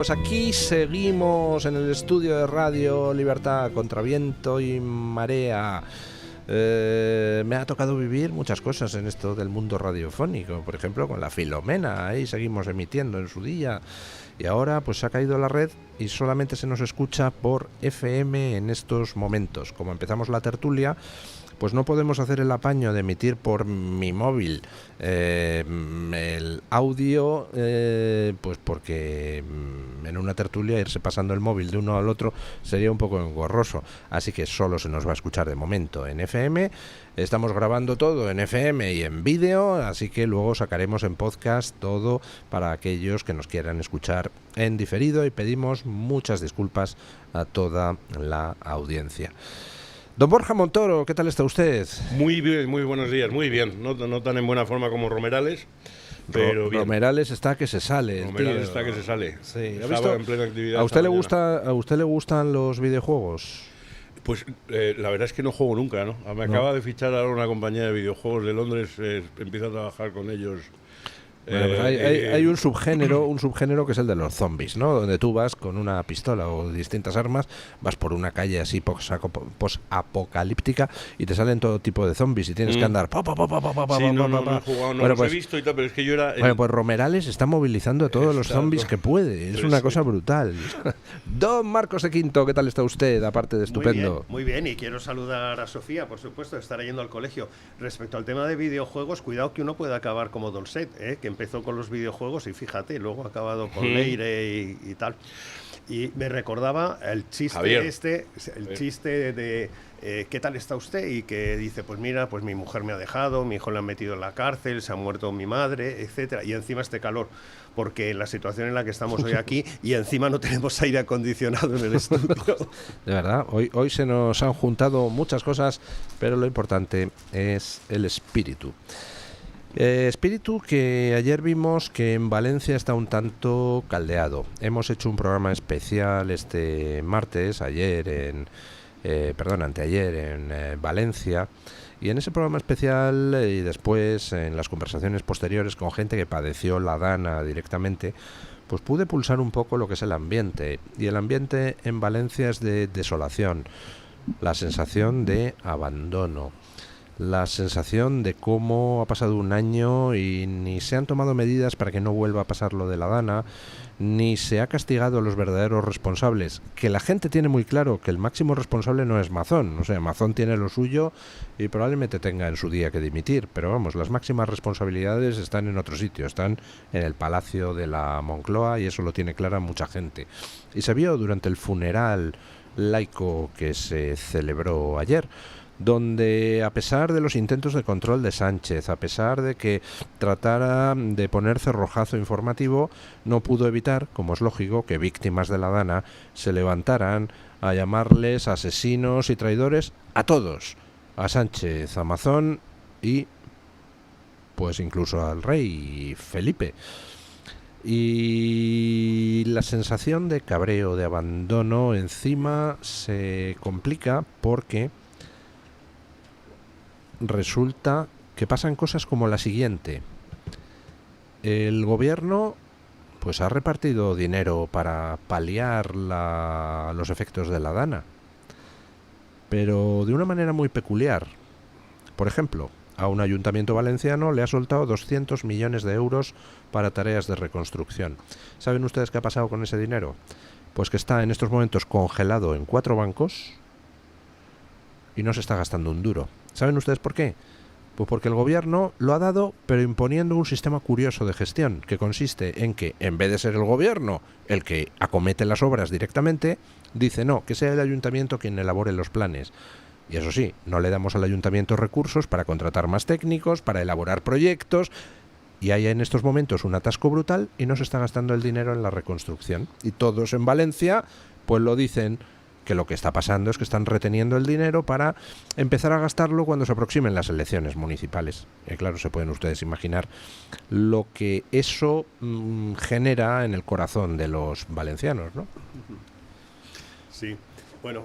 Pues aquí seguimos en el estudio de Radio Libertad contra viento y marea. Me ha tocado vivir muchas cosas en esto del mundo radiofónico, por ejemplo con la Filomena, ahí seguimos emitiendo en su día y ahora pues se ha caído la red y solamente se nos escucha por FM en estos momentos. Como empezamos la tertulia, pues no podemos hacer el apaño de emitir por mi móvil el audio, pues porque en una tertulia irse pasando el móvil de uno al otro sería un poco engorroso. Así que solo se nos va a escuchar de momento en FM. Estamos grabando todo en FM y en vídeo, así que luego sacaremos en podcast todo para aquellos que nos quieran escuchar en diferido y pedimos muchas disculpas a toda la audiencia. Don Borja Montoro, ¿qué tal está usted? Muy bien, muy buenos días, muy bien. No tan en buena forma como Romerales, pero bien. Romerales está que se sale. Romerales está que se sale. Sí. Estaba en plena actividad. ¿A usted le gustan los videojuegos? Pues la verdad es que no juego nunca, ¿no? Me acaba de fichar ahora una compañía de videojuegos de Londres, empiezo a trabajar con ellos. Bueno, pues hay un subgénero que es el de los zombies, ¿no? Donde tú vas con una pistola o distintas armas, vas por una calle así post-apocalíptica y te salen todo tipo de zombies y tienes que andar. Sí, no he jugado, no los he visto y tal, pero es que yo era. Bueno, pues Romerales está movilizando a todos los zombies que puede. Es una cosa brutal. Don Marcos de Quinto, ¿qué tal está usted? Aparte de estupendo. Muy bien, y quiero saludar a Sofía, por supuesto, de estar yendo al colegio. Respecto al tema de videojuegos, cuidado que uno puede acabar como Dolcet, que empezó con los videojuegos y fíjate, luego ha acabado con Leire y tal. Y me recordaba el chiste Javier. Chiste de ¿qué tal está usted? Y que dice, pues mira, pues mi mujer me ha dejado, mi hijo le han metido en la cárcel, se ha muerto mi madre, etcétera. Y encima este calor, porque la situación en la que estamos hoy aquí y encima no tenemos aire acondicionado en el estudio. De verdad, hoy se nos han juntado muchas cosas, pero lo importante es el espíritu. Espíritu que ayer vimos que en Valencia está un tanto caldeado. Hemos hecho un programa especial este martes, anteayer en Valencia, y en ese programa especial y después en las conversaciones posteriores con gente que padeció la dana directamente, pues pude pulsar un poco lo que es el ambiente, y el ambiente en Valencia es de desolación, la sensación de abandono, la sensación de cómo ha pasado un año y ni se han tomado medidas para que no vuelva a pasar lo de la dana, ni se ha castigado a los verdaderos responsables, que la gente tiene muy claro que el máximo responsable no es Mazón, o sea, Mazón tiene lo suyo y probablemente tenga en su día que dimitir, pero vamos, las máximas responsabilidades están en otro sitio, están en el Palacio de la Moncloa y eso lo tiene clara mucha gente. Y se vio durante el funeral laico que se celebró ayer, donde a pesar de los intentos de control de Sánchez, a pesar de que tratara de poner cerrojazo informativo, no pudo evitar, como es lógico, que víctimas de la dana se levantaran a llamarles asesinos y traidores a todos, a Sánchez, a Mazón y pues incluso al rey Felipe. Y la sensación de cabreo, de abandono, encima se complica porque resulta que pasan cosas como la siguiente. El gobierno pues ha repartido dinero para paliar los efectos de la dana, pero de una manera muy peculiar. Por ejemplo, a un ayuntamiento valenciano le ha soltado 200 millones de euros para tareas de reconstrucción. ¿Saben ustedes qué ha pasado con ese dinero? Pues que está en estos momentos congelado en 4 bancos y no se está gastando un duro. ¿Saben ustedes por qué? Pues porque el gobierno lo ha dado, pero imponiendo un sistema curioso de gestión, que consiste en que, en vez de ser el gobierno el que acomete las obras directamente, dice no, que sea el ayuntamiento quien elabore los planes. Y eso sí, no le damos al ayuntamiento recursos para contratar más técnicos, para elaborar proyectos, y hay en estos momentos un atasco brutal y no se está gastando el dinero en la reconstrucción. Y todos en Valencia pues lo dicen, que lo que está pasando es que están reteniendo el dinero para empezar a gastarlo cuando se aproximen las elecciones municipales. Y claro, se pueden ustedes imaginar lo que eso genera en el corazón de los valencianos, ¿no? Sí. Bueno,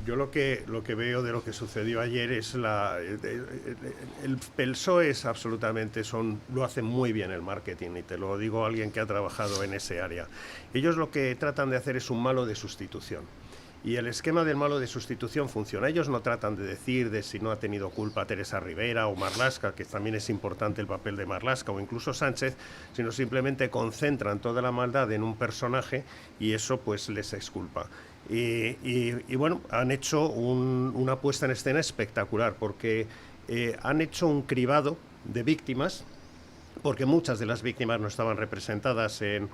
yo lo que veo de lo que sucedió ayer es el PSOE es absolutamente, lo hacen muy bien el marketing, y te lo digo alguien que ha trabajado en ese área. Ellos lo que tratan de hacer es un malo de sustitución. Y el esquema del malo de sustitución funciona. Ellos no tratan de decir de si no ha tenido culpa Teresa Rivera o Marlaska, que también es importante el papel de Marlaska, o incluso Sánchez, sino simplemente concentran toda la maldad en un personaje y eso pues les exculpa. Y bueno, han hecho una puesta en escena espectacular, porque han hecho un cribado de víctimas, porque muchas de las víctimas no estaban representadas en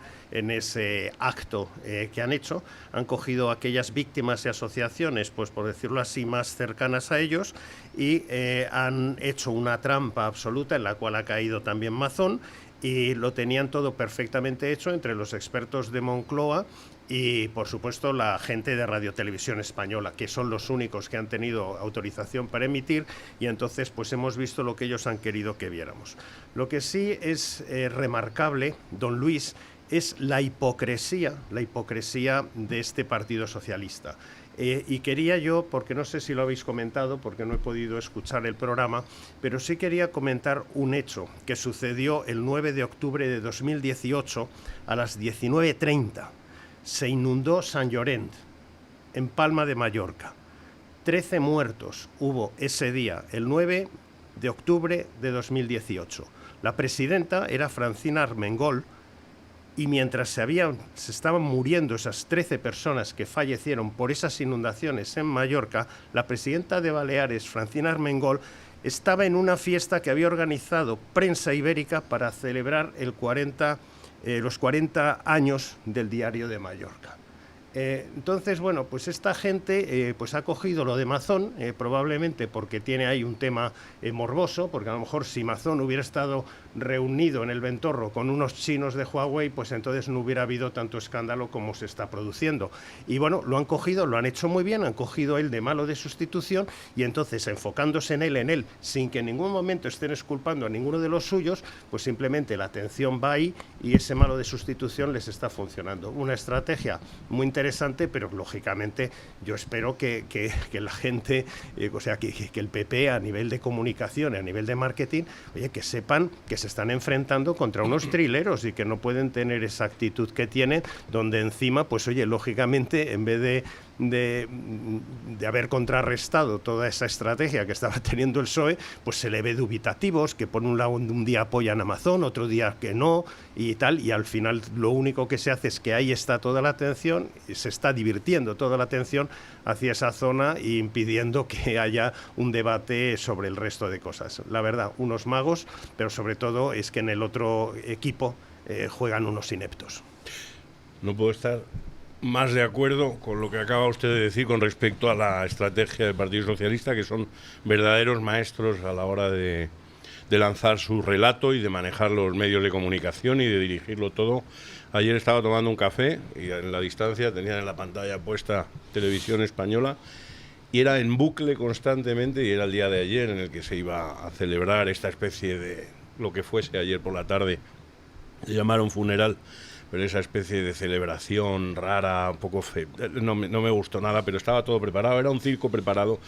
ese acto que han hecho. Han cogido aquellas víctimas y asociaciones, pues por decirlo así, más cercanas a ellos, y han hecho una trampa absoluta en la cual ha caído también Mazón, y lo tenían todo perfectamente hecho entre los expertos de Moncloa y, por supuesto, la gente de Radio Televisión Española, que son los únicos que han tenido autorización para emitir, y entonces pues hemos visto lo que ellos han querido que viéramos. Lo que sí es remarcable, don Luis, es la hipocresía de este Partido Socialista. Y quería yo, porque no sé si lo habéis comentado, porque no he podido escuchar el programa, pero sí quería comentar un hecho que sucedió el 9 de octubre de 2018 a las 19:30. Se inundó Sant Llorenç, en Palma de Mallorca. 13 muertos hubo ese día, el 9 de octubre de 2018. La presidenta era Francina Armengol, y mientras se estaban muriendo esas 13 personas que fallecieron por esas inundaciones en Mallorca, la presidenta de Baleares, Francina Armengol, estaba en una fiesta que había organizado Prensa Ibérica para celebrar los 40 años del Diario de Mallorca. Entonces, bueno, pues esta gente pues ha cogido lo de Mazón, probablemente porque tiene ahí un tema morboso, porque a lo mejor si Mazón hubiera estado reunido en el Ventorro con unos chinos de Huawei, pues entonces no hubiera habido tanto escándalo como se está produciendo. Y bueno, lo han cogido, lo han hecho muy bien, han cogido él de malo de sustitución, y entonces enfocándose en él, sin que en ningún momento estén exculpando a ninguno de los suyos, pues simplemente la atención va ahí y ese malo de sustitución les está funcionando. Una estrategia muy interesante, pero lógicamente yo espero que la gente, o sea, que el PP a nivel de comunicación, a nivel de marketing, oye, que sepan que se están enfrentando contra unos trileros y que no pueden tener esa actitud que tienen, donde encima, pues oye, lógicamente, en vez de haber contrarrestado toda esa estrategia que estaba teniendo el PSOE, pues se le ve dubitativos, que por un lado un día apoyan a Mazón, otro día que no, y tal, y al final lo único que se hace es que ahí está toda la atención, se está divirtiendo toda la atención hacia esa zona e impidiendo que haya un debate sobre el resto de cosas. La verdad, unos magos, pero sobre todo es que en el otro equipo juegan unos ineptos. No puedo estar más de acuerdo con lo que acaba usted de decir con respecto a la estrategia del Partido Socialista, que son verdaderos maestros a la hora de lanzar su relato y de manejar los medios de comunicación y de dirigirlo todo. Ayer estaba tomando un café y en la distancia tenían en la pantalla puesta Televisión Española y era en bucle constantemente, y era el día de ayer en el que se iba a celebrar esta especie de, lo que fuese ayer por la tarde, se llamaron funeral, pero esa especie de celebración rara, un poco no me gustó nada, pero estaba todo preparado, era un circo preparado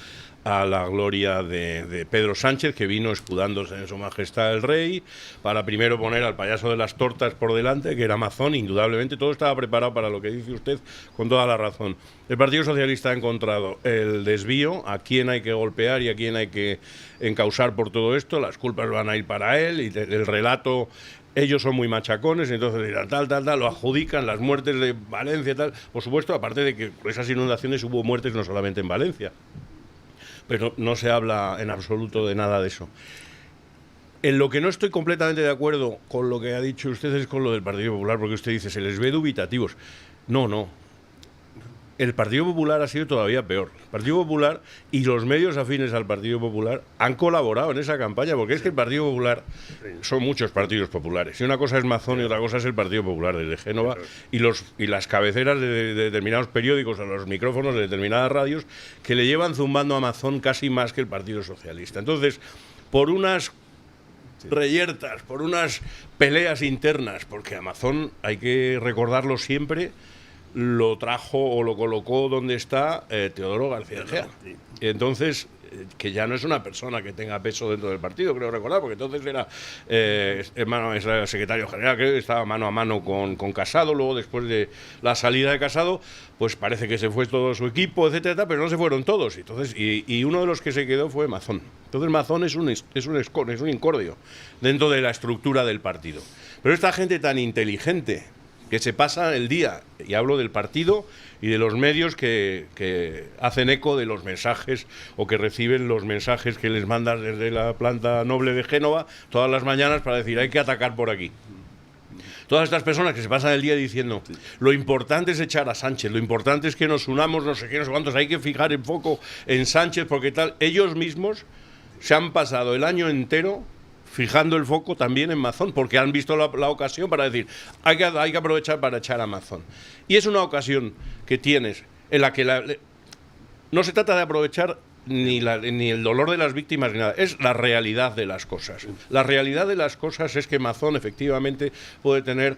a la gloria de Pedro Sánchez, que vino escudándose en su majestad el rey, para primero poner al payaso de las tortas por delante, que era Mazón. Indudablemente todo estaba preparado para lo que dice usted con toda la razón. El Partido Socialista ha encontrado el desvío, a quién hay que golpear y a quién hay que encausar por todo esto, las culpas van a ir para él, y el relato... Ellos son muy machacones, entonces dirán tal, lo adjudican, las muertes de Valencia, tal. Por supuesto, aparte de que con esas inundaciones hubo muertes no solamente en Valencia, pero no se habla en absoluto de nada de eso. En lo que no estoy completamente de acuerdo con lo que ha dicho usted es con lo del Partido Popular, porque usted dice, se les ve dubitativos. No. El Partido Popular ha sido todavía peor. El Partido Popular y los medios afines al Partido Popular han colaborado en esa campaña, porque es que el Partido Popular son muchos partidos populares. Y una cosa es Mazón y otra cosa es el Partido Popular desde Génova y las cabeceras de determinados periódicos o los micrófonos de determinadas radios que le llevan zumbando a Mazón casi más que el Partido Socialista. Entonces, por unas reyertas, por unas peleas internas, porque a Mazón hay que recordarlo siempre, lo trajo o lo colocó donde está Teodoro García Egea. Entonces, que ya no es una persona que tenga peso dentro del partido, creo recordar, porque entonces era secretario general, creo que estaba mano a mano con Casado. Luego, después de la salida de Casado, pues parece que se fue todo su equipo, etcétera, pero no se fueron todos. Entonces, y uno de los que se quedó fue Mazón. Entonces Mazón es un incordio dentro de la estructura del partido. Pero esta gente tan inteligente que se pasa el día, y hablo del partido y de los medios que hacen eco de los mensajes o que reciben los mensajes que les mandan desde la planta noble de Génova todas las mañanas para decir hay que atacar por aquí. Todas estas personas que se pasan el día diciendo lo importante es echar a Sánchez, lo importante es que nos unamos, no sé qué, no sé cuántos, hay que fijar el foco en Sánchez porque tal, ellos mismos se han pasado el año entero fijando el foco también en Mazón, porque han visto la ocasión para decir, hay que aprovechar para echar a Mazón. Y es una ocasión que tienes en la que no se trata de aprovechar ni el dolor de las víctimas ni nada, es la realidad de las cosas. La realidad de las cosas es que Mazón efectivamente puede tener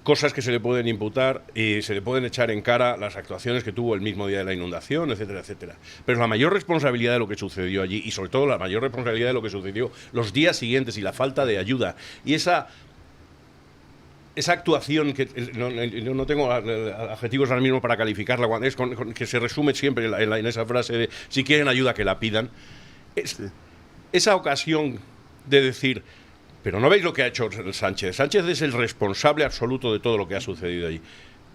cosas que se le pueden imputar y se le pueden echar en cara las actuaciones que tuvo el mismo día de la inundación, etcétera, etcétera. Pero la mayor responsabilidad de lo que sucedió allí, y sobre todo la mayor responsabilidad de lo que sucedió los días siguientes y la falta de ayuda, y esa actuación que no tengo adjetivos ahora mismo para calificarla, que se resume siempre en esa frase de si quieren ayuda que la pidan, esa ocasión de decir, pero ¿no veis lo que ha hecho Sánchez? Sánchez es el responsable absoluto de todo lo que ha sucedido allí.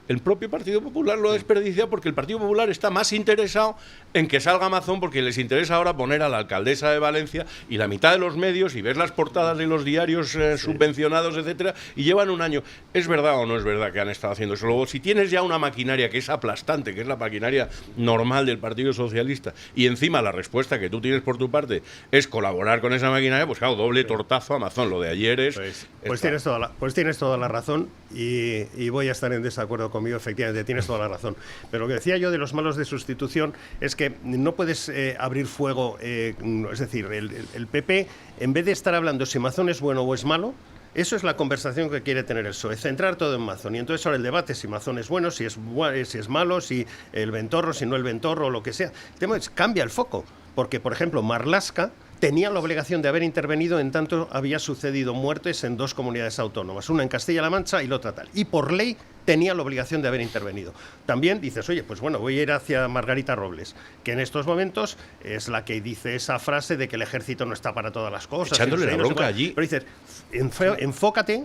El propio Partido Popular lo ha desperdiciado porque el Partido Popular está más interesado en que salga Mazón, porque les interesa ahora poner a la alcaldesa de Valencia y la mitad de los medios, y ves las portadas de los diarios subvencionados, etcétera, y llevan un año. ¿Es verdad o no es verdad que han estado haciendo eso? Luego, si tienes ya una maquinaria que es aplastante, que es la maquinaria normal del Partido Socialista, y encima la respuesta que tú tienes por tu parte es colaborar con esa maquinaria, pues claro, doble tortazo a Mazón. Lo de ayer es... Pues tienes toda la razón, y voy a estar en desacuerdo conmigo, efectivamente, tienes toda la razón. Pero lo que decía yo de los malos de sustitución es que no puedes abrir fuego, es decir, el PP, en vez de estar hablando si Mazón es bueno o es malo, eso es la conversación que quiere tener el PSOE, centrar todo en Mazón. Y entonces ahora el debate si Mazón es bueno, si es malo, si el Ventorro, si no el Ventorro, o lo que sea. El tema es, cambia el foco, porque, por ejemplo, Marlaska tenía la obligación de haber intervenido en tanto había sucedido muertes en dos comunidades autónomas, una en Castilla-La Mancha y la otra tal. Y por ley tenía la obligación de haber intervenido. También dices, oye, pues bueno, voy a ir hacia Margarita Robles, que en estos momentos es la que dice esa frase de que el ejército no está para todas las cosas. Echándole la bronca allí. Pero dices, enfócate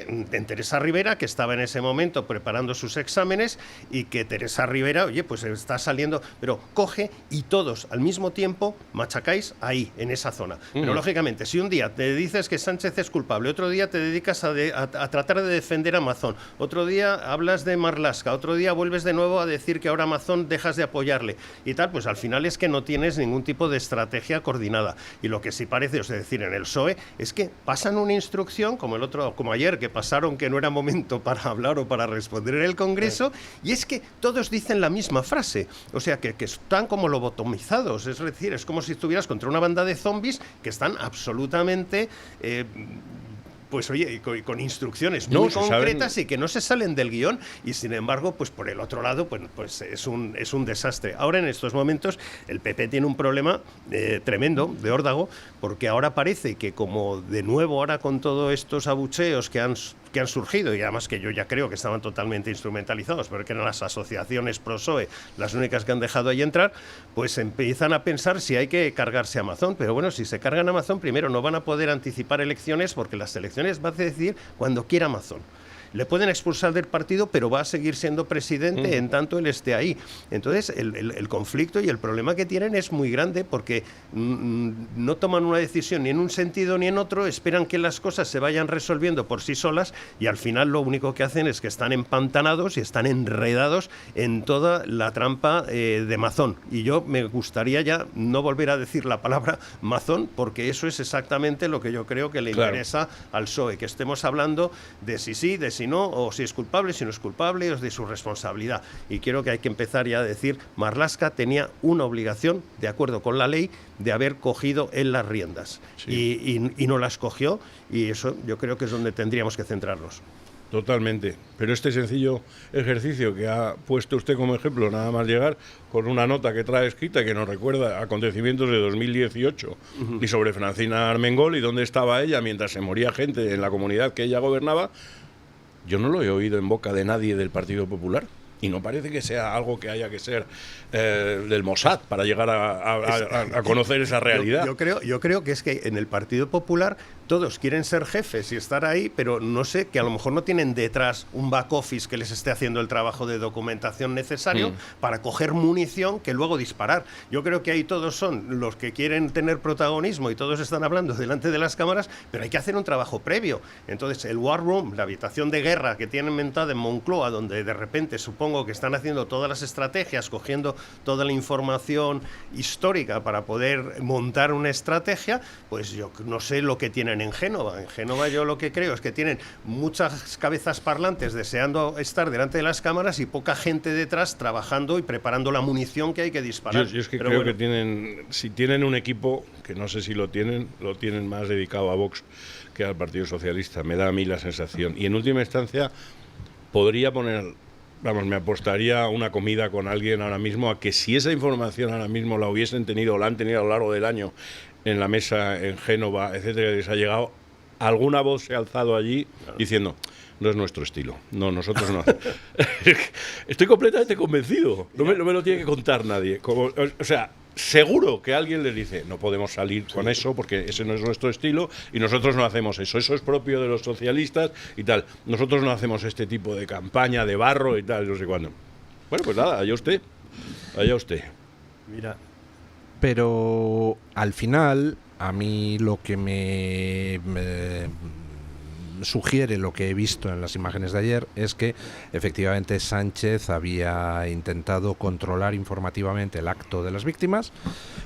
en Teresa Rivera, que estaba en ese momento preparando sus exámenes, y que Teresa Rivera, oye, pues está saliendo, pero coge y todos al mismo tiempo machacáis ahí, en esa zona. Pero lógicamente, si un día te dices que Sánchez es culpable, otro día te dedicas a tratar de defender a Mazón, otro día hablas de Marlaska, otro día vuelves de nuevo a decir que ahora Mazón dejas de apoyarle y tal, pues al final es que no tienes ningún tipo de estrategia coordinada. Y lo que sí parece, es decir, en el PSOE, es que pasan una instrucción, como ayer, que pasaron que no era momento para hablar o para responder en el Congreso, y es que todos dicen la misma frase, o sea, que están como lobotomizados, es decir, es como si estuvieras contra una banda de zombies que están absolutamente... pues oye, con instrucciones muy concretas y que no se salen del guión, y sin embargo, pues por el otro lado, pues es un desastre. Ahora, en estos momentos, el PP tiene un problema tremendo, de órdago, porque ahora parece que, como de nuevo ahora con todos estos abucheos que han surgido, y además que yo ya creo que estaban totalmente instrumentalizados, pero que eran las asociaciones pro-PSOE las únicas que han dejado ahí entrar, pues empiezan a pensar si hay que cargarse a Mazón. Pero bueno, si se cargan a Mazón, primero no van a poder anticipar elecciones, porque las elecciones va a decidir cuando quiera Mazón. Le pueden expulsar del partido, pero va a seguir siendo presidente en tanto él esté ahí. Entonces, el conflicto y el problema que tienen es muy grande, porque no toman una decisión ni en un sentido ni en otro, esperan que las cosas se vayan resolviendo por sí solas, y al final lo único que hacen es que están empantanados y están enredados en toda la trampa de Mazón. Y yo me gustaría ya no volver a decir la palabra Mazón, porque eso es exactamente lo que yo creo que le interesa al PSOE, que estemos hablando de si de si no, o si es culpable, si no es culpable, o de su responsabilidad. Y creo que hay que empezar ya a decir, Marlaska tenía una obligación, de acuerdo con la ley, de haber cogido él las riendas. Sí. Y no las cogió, y eso yo creo que es donde tendríamos que centrarnos. Totalmente. Pero este sencillo ejercicio que ha puesto usted como ejemplo, nada más llegar, con una nota que trae escrita que nos recuerda acontecimientos de 2018 y sobre Francina Armengol y dónde estaba ella mientras se moría gente en la comunidad que ella gobernaba, yo no lo he oído en boca de nadie del Partido Popular. Y no parece que sea algo que haya que ser del Mossad para llegar a conocer esa realidad. Yo creo que es que en el Partido Popular todos quieren ser jefes y estar ahí, pero no sé, que a lo mejor no tienen detrás un back office que les esté haciendo el trabajo de documentación necesario para coger munición que luego disparar. Yo creo que ahí todos son los que quieren tener protagonismo y todos están hablando delante de las cámaras, pero hay que hacer un trabajo previo. Entonces, el War Room, la habitación de guerra que tienen montada en Moncloa, donde de repente supongo que están haciendo todas las estrategias, cogiendo toda la información histórica para poder montar una estrategia, pues yo no sé lo que tienen en Génova. En Génova yo lo que creo es que tienen muchas cabezas parlantes deseando estar delante de las cámaras y poca gente detrás trabajando y preparando la munición que hay que disparar. Yo es que creo que tienen, si tienen un equipo, que no sé si lo tienen más dedicado a Vox que al Partido Socialista, me da a mí la sensación. Y en última instancia podría poner... Vamos, me apostaría una comida con alguien ahora mismo a que si esa información ahora mismo la hubiesen tenido o la han tenido a lo largo del año en la mesa en Génova, etcétera, les ha llegado, alguna voz se ha alzado allí diciendo, no es nuestro estilo, no, nosotros no. Estoy completamente convencido, no me lo tiene que contar nadie. O sea, seguro que alguien les dice, no podemos salir con eso porque ese no es nuestro estilo y nosotros no hacemos eso es propio de los socialistas y tal, nosotros no hacemos este tipo de campaña de barro y tal, no sé cuándo. Bueno, pues nada, allá usted. Mira, pero al final a mí lo que me sugiere lo que he visto en las imágenes de ayer es que efectivamente Sánchez había intentado controlar informativamente el acto de las víctimas.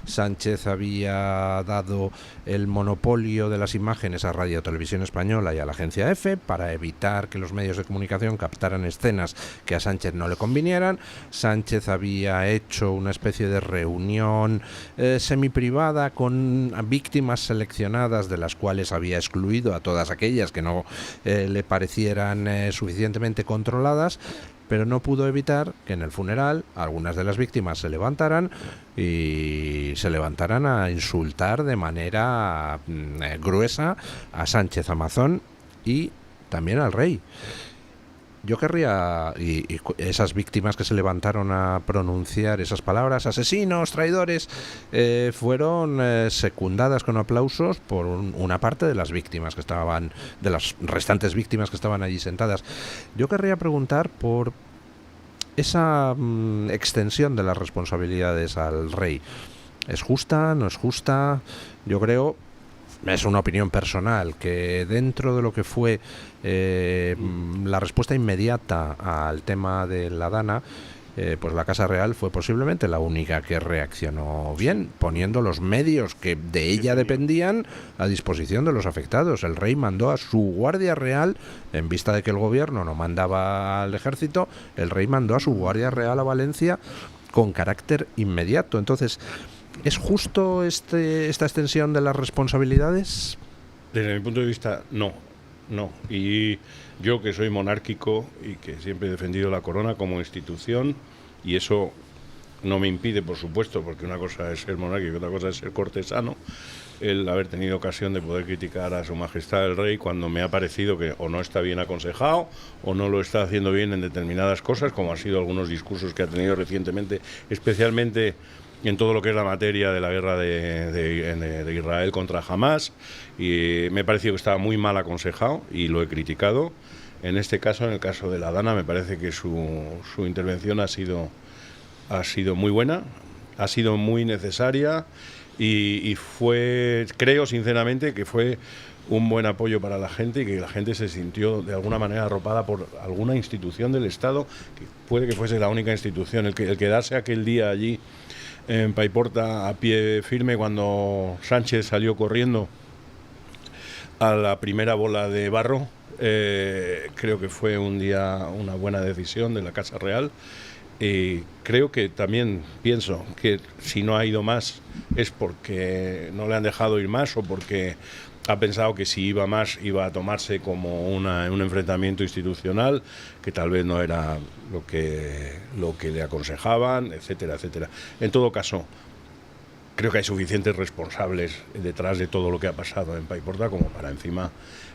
Sánchez había dado el monopolio de las imágenes a Radio Televisión Española y a la agencia EFE para evitar que los medios de comunicación captaran escenas que a Sánchez no le convinieran. Sánchez había hecho una especie de reunión semiprivada con víctimas seleccionadas, de las cuales había excluido a todas aquellas que no le parecieran suficientemente controladas, pero no pudo evitar que en el funeral algunas de las víctimas se levantaran a insultar de manera gruesa a Sánchez Amazón y también al rey. Yo querría, y esas víctimas que se levantaron a pronunciar esas palabras, asesinos, traidores, fueron secundadas con aplausos por una parte de las víctimas que estaban, de las restantes víctimas que estaban allí sentadas. Yo querría preguntar por esa extensión de las responsabilidades al rey. ¿Es justa? ¿No es justa? Yo creo... Es una opinión personal, que dentro de lo que fue la respuesta inmediata al tema de la Dana, pues la Casa Real fue posiblemente la única que reaccionó bien, poniendo los medios que de ella dependían a disposición de los afectados. El rey mandó a su Guardia Real, en vista de que el gobierno no mandaba al ejército, el rey mandó a su Guardia Real a Valencia con carácter inmediato. Entonces... ¿es justo esta extensión de las responsabilidades? Desde mi punto de vista, no. Y yo, que soy monárquico y que siempre he defendido la corona como institución, y eso no me impide, por supuesto, porque una cosa es ser monárquico y otra cosa es ser cortesano, el haber tenido ocasión de poder criticar a Su Majestad el Rey cuando me ha parecido que o no está bien aconsejado o no lo está haciendo bien en determinadas cosas, como han sido algunos discursos que ha tenido recientemente, especialmente en todo lo que es la materia de la guerra de Israel contra Hamás, y me ha parecido que estaba muy mal aconsejado y lo he criticado. En este caso, en el caso de la Dana, me parece que su intervención ha sido muy buena, ha sido muy necesaria y fue, creo sinceramente, que fue un buen apoyo para la gente y que la gente se sintió de alguna manera arropada por alguna institución del Estado, que puede que fuese la única institución, el quedarse aquel día allí en Paiporta a pie firme cuando Sánchez salió corriendo a la primera bola de barro, creo que fue un día una buena decisión de la Casa Real. Y creo que también pienso que si no ha ido más es porque no le han dejado ir más o porque ha pensado que si iba más iba a tomarse como un enfrentamiento institucional, que tal vez no era lo que le aconsejaban, etcétera, etcétera. En todo caso, creo que hay suficientes responsables detrás de todo lo que ha pasado en Paiporta como para encima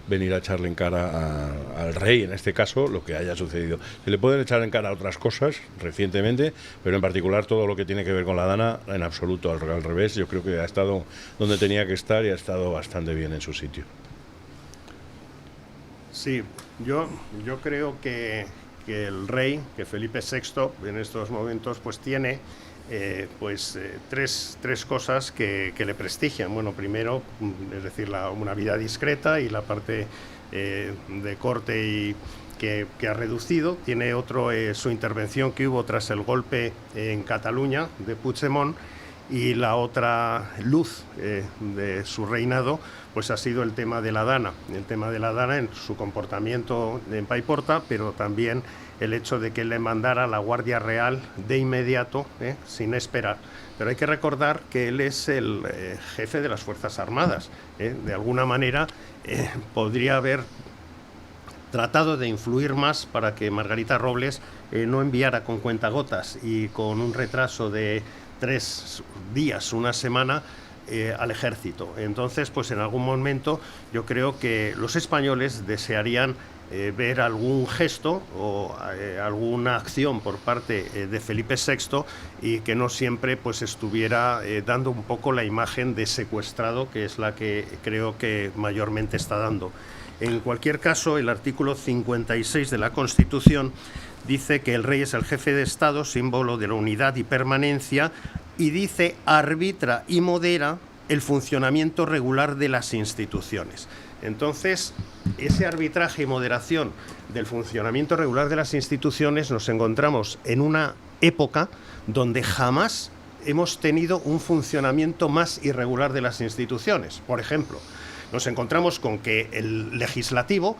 venir a echarle en cara al rey, en este caso, lo que haya sucedido. Se le pueden echar en cara otras cosas recientemente, pero en particular todo lo que tiene que ver con la Dana, en absoluto, al revés. Yo creo que ha estado donde tenía que estar y ha estado bastante bien en su sitio. Sí, yo creo que el rey, que Felipe VI, en estos momentos, pues tiene tres cosas que le prestigian. Bueno, primero, es decir, una vida discreta y la parte de corte y que ha reducido. Tiene otro, su intervención que hubo tras el golpe en Cataluña de Puigdemont, y la otra luz de su reinado pues ha sido el tema de la Dana. El tema de la Dana en su comportamiento en Paiporta, pero también el hecho de que le mandara la Guardia Real de inmediato, sin esperar. Pero hay que recordar que él es el jefe de las Fuerzas Armadas. De alguna manera podría haber tratado de influir más para que Margarita Robles no enviara con cuentagotas y con un retraso de 3 días, una semana, al ejército. Entonces, pues en algún momento yo creo que los españoles desearían ver algún gesto o alguna acción por parte de Felipe VI, y que no siempre pues estuviera dando un poco la imagen de secuestrado, que es la que creo que mayormente está dando. En cualquier caso, el artículo 56 de la Constitución dice que el rey es el jefe de Estado, símbolo de la unidad y permanencia, y dice arbitra y modera el funcionamiento regular de las instituciones. Entonces, ese arbitraje y moderación del funcionamiento regular de las instituciones nos encontramos en una época donde jamás hemos tenido un funcionamiento más irregular de las instituciones. Por ejemplo, nos encontramos con que el legislativo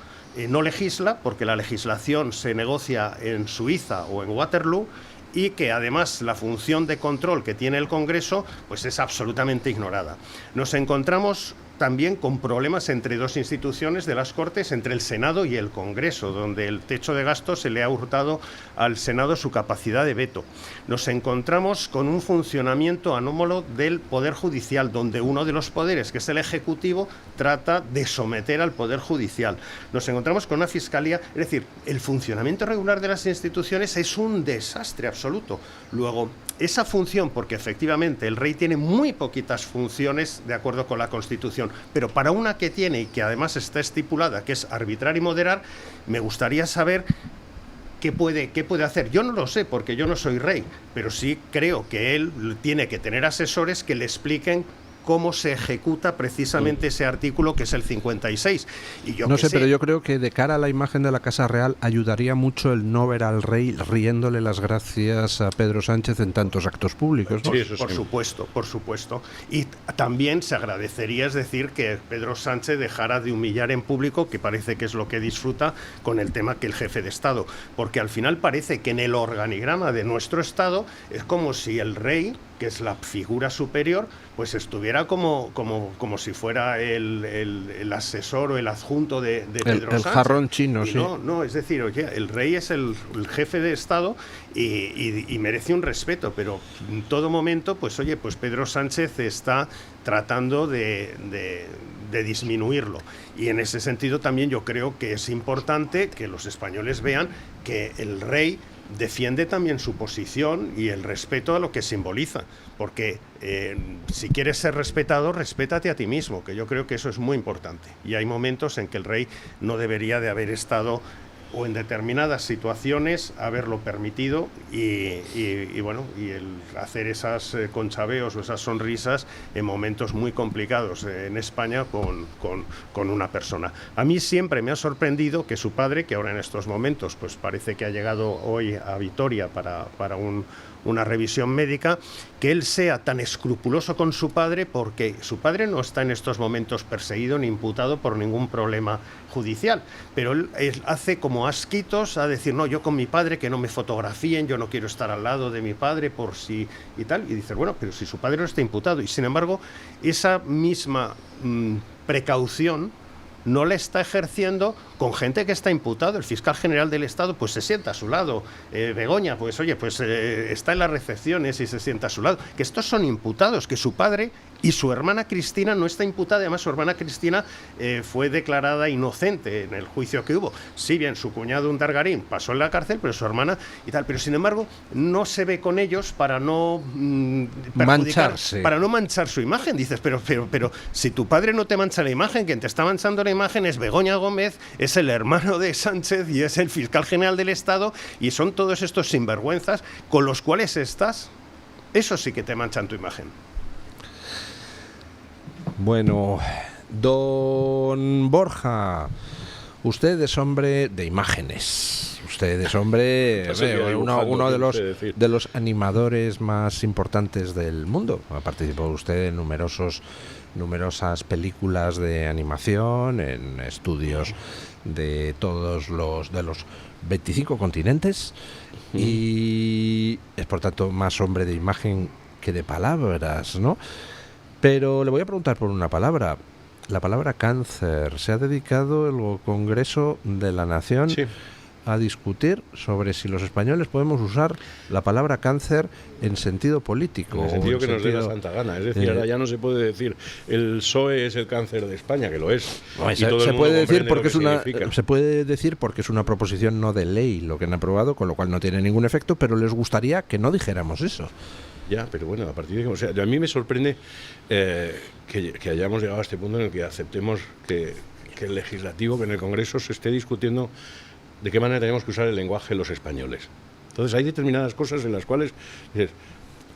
no legisla, porque la legislación se negocia en Suiza o en Waterloo, y que además la función de control que tiene el Congreso pues es absolutamente ignorada. Nos encontramos también con problemas entre dos instituciones de las Cortes, entre el Senado y el Congreso, donde el techo de gasto se le ha hurtado al Senado su capacidad de veto. Nos encontramos con un funcionamiento anómalo del Poder Judicial, donde uno de los poderes, que es el Ejecutivo, trata de someter al Poder Judicial. Nos encontramos con una Fiscalía, es decir, el funcionamiento regular de las instituciones es un desastre absoluto. Luego, esa función, porque efectivamente el rey tiene muy poquitas funciones de acuerdo con la Constitución, pero para una que tiene y que además está estipulada, que es arbitrar y moderar, me gustaría saber qué puede hacer. Yo no lo sé, porque yo no soy rey, pero sí creo que él tiene que tener asesores que le expliquen cómo se ejecuta precisamente ese artículo, que es el 56. Y yo no sé, pero yo creo que de cara a la imagen de la Casa Real ayudaría mucho el no ver al rey riéndole las gracias a Pedro Sánchez en tantos actos públicos, ¿no? Sí, por supuesto. Y también se agradecería, es decir, que Pedro Sánchez dejara de humillar en público, que parece que es lo que disfruta con el tema que el jefe de Estado. Porque al final parece que en el organigrama de nuestro Estado es como si el rey, que es la figura superior, pues estuviera como si fuera el asesor o el adjunto de Pedro Sánchez. El jarrón chino, sí. No, es decir, oye, el rey es el jefe de Estado y merece un respeto, pero en todo momento, pues oye, pues Pedro Sánchez está tratando de disminuirlo. Y en ese sentido también yo creo que es importante que los españoles vean que el rey defiende también su posición y el respeto a lo que simboliza, porque si quieres ser respetado, respétate a ti mismo, que yo creo que eso es muy importante. Y hay momentos en que el rey no debería de haber estado, o en determinadas situaciones haberlo permitido, y bueno, y el hacer esas conchaveos o esas sonrisas en momentos muy complicados en España con una persona. A mí siempre me ha sorprendido que su padre, que ahora en estos momentos pues parece que ha llegado hoy a Vitoria para una revisión médica, que él sea tan escrupuloso con su padre, porque su padre no está en estos momentos perseguido ni imputado por ningún problema judicial, pero él hace como asquitos a decir, no, yo con mi padre que no me fotografíen, yo no quiero estar al lado de mi padre por si y tal, y dice, bueno, pero si su padre no está imputado, y sin embargo esa misma precaución no la está ejerciendo con gente que está imputado. El fiscal general del Estado pues se sienta a su lado. Begoña, pues oye, pues está en las recepciones y se sienta a su lado. Que estos son imputados, que su padre y su hermana Cristina no está imputada. Además, su hermana Cristina fue declarada inocente en el juicio que hubo. Si bien su cuñado Undargarín pasó en la cárcel, pero su hermana y tal. Pero sin embargo, no se ve con ellos para no mancharse, para no manchar su imagen. Dices, pero si tu padre no te mancha la imagen, quien te está manchando la imagen es Begoña Gómez, es el hermano de Sánchez y es el fiscal general del Estado, y son todos estos sinvergüenzas con los cuales estás. Eso sí que te manchan tu imagen. Bueno, don Borja, usted es hombre de imágenes. Usted es hombre, uno de los animadores más importantes del mundo. Ha participado usted en numerosas películas de animación, en estudios de todos los 25 continentes, y es por tanto más hombre de imagen que de palabras, ¿no? Pero le voy a preguntar por una palabra. La palabra cáncer. Se ha dedicado el Congreso de la Nación a discutir sobre si los españoles podemos usar la palabra cáncer en sentido político. En el sentido que nos dé la santa gana. Es decir, ahora ya no se puede decir el PSOE es el cáncer de España, que lo es. Se puede decir porque es una proposición no de ley lo que han aprobado, con lo cual no tiene ningún efecto, pero les gustaría que no dijéramos eso. Ya, pero bueno, a partir de que... O sea, a mí me sorprende que hayamos llegado a este punto en el que aceptemos que el legislativo, que en el Congreso se esté discutiendo de qué manera tenemos que usar el lenguaje los españoles. Entonces hay determinadas cosas en las cuales,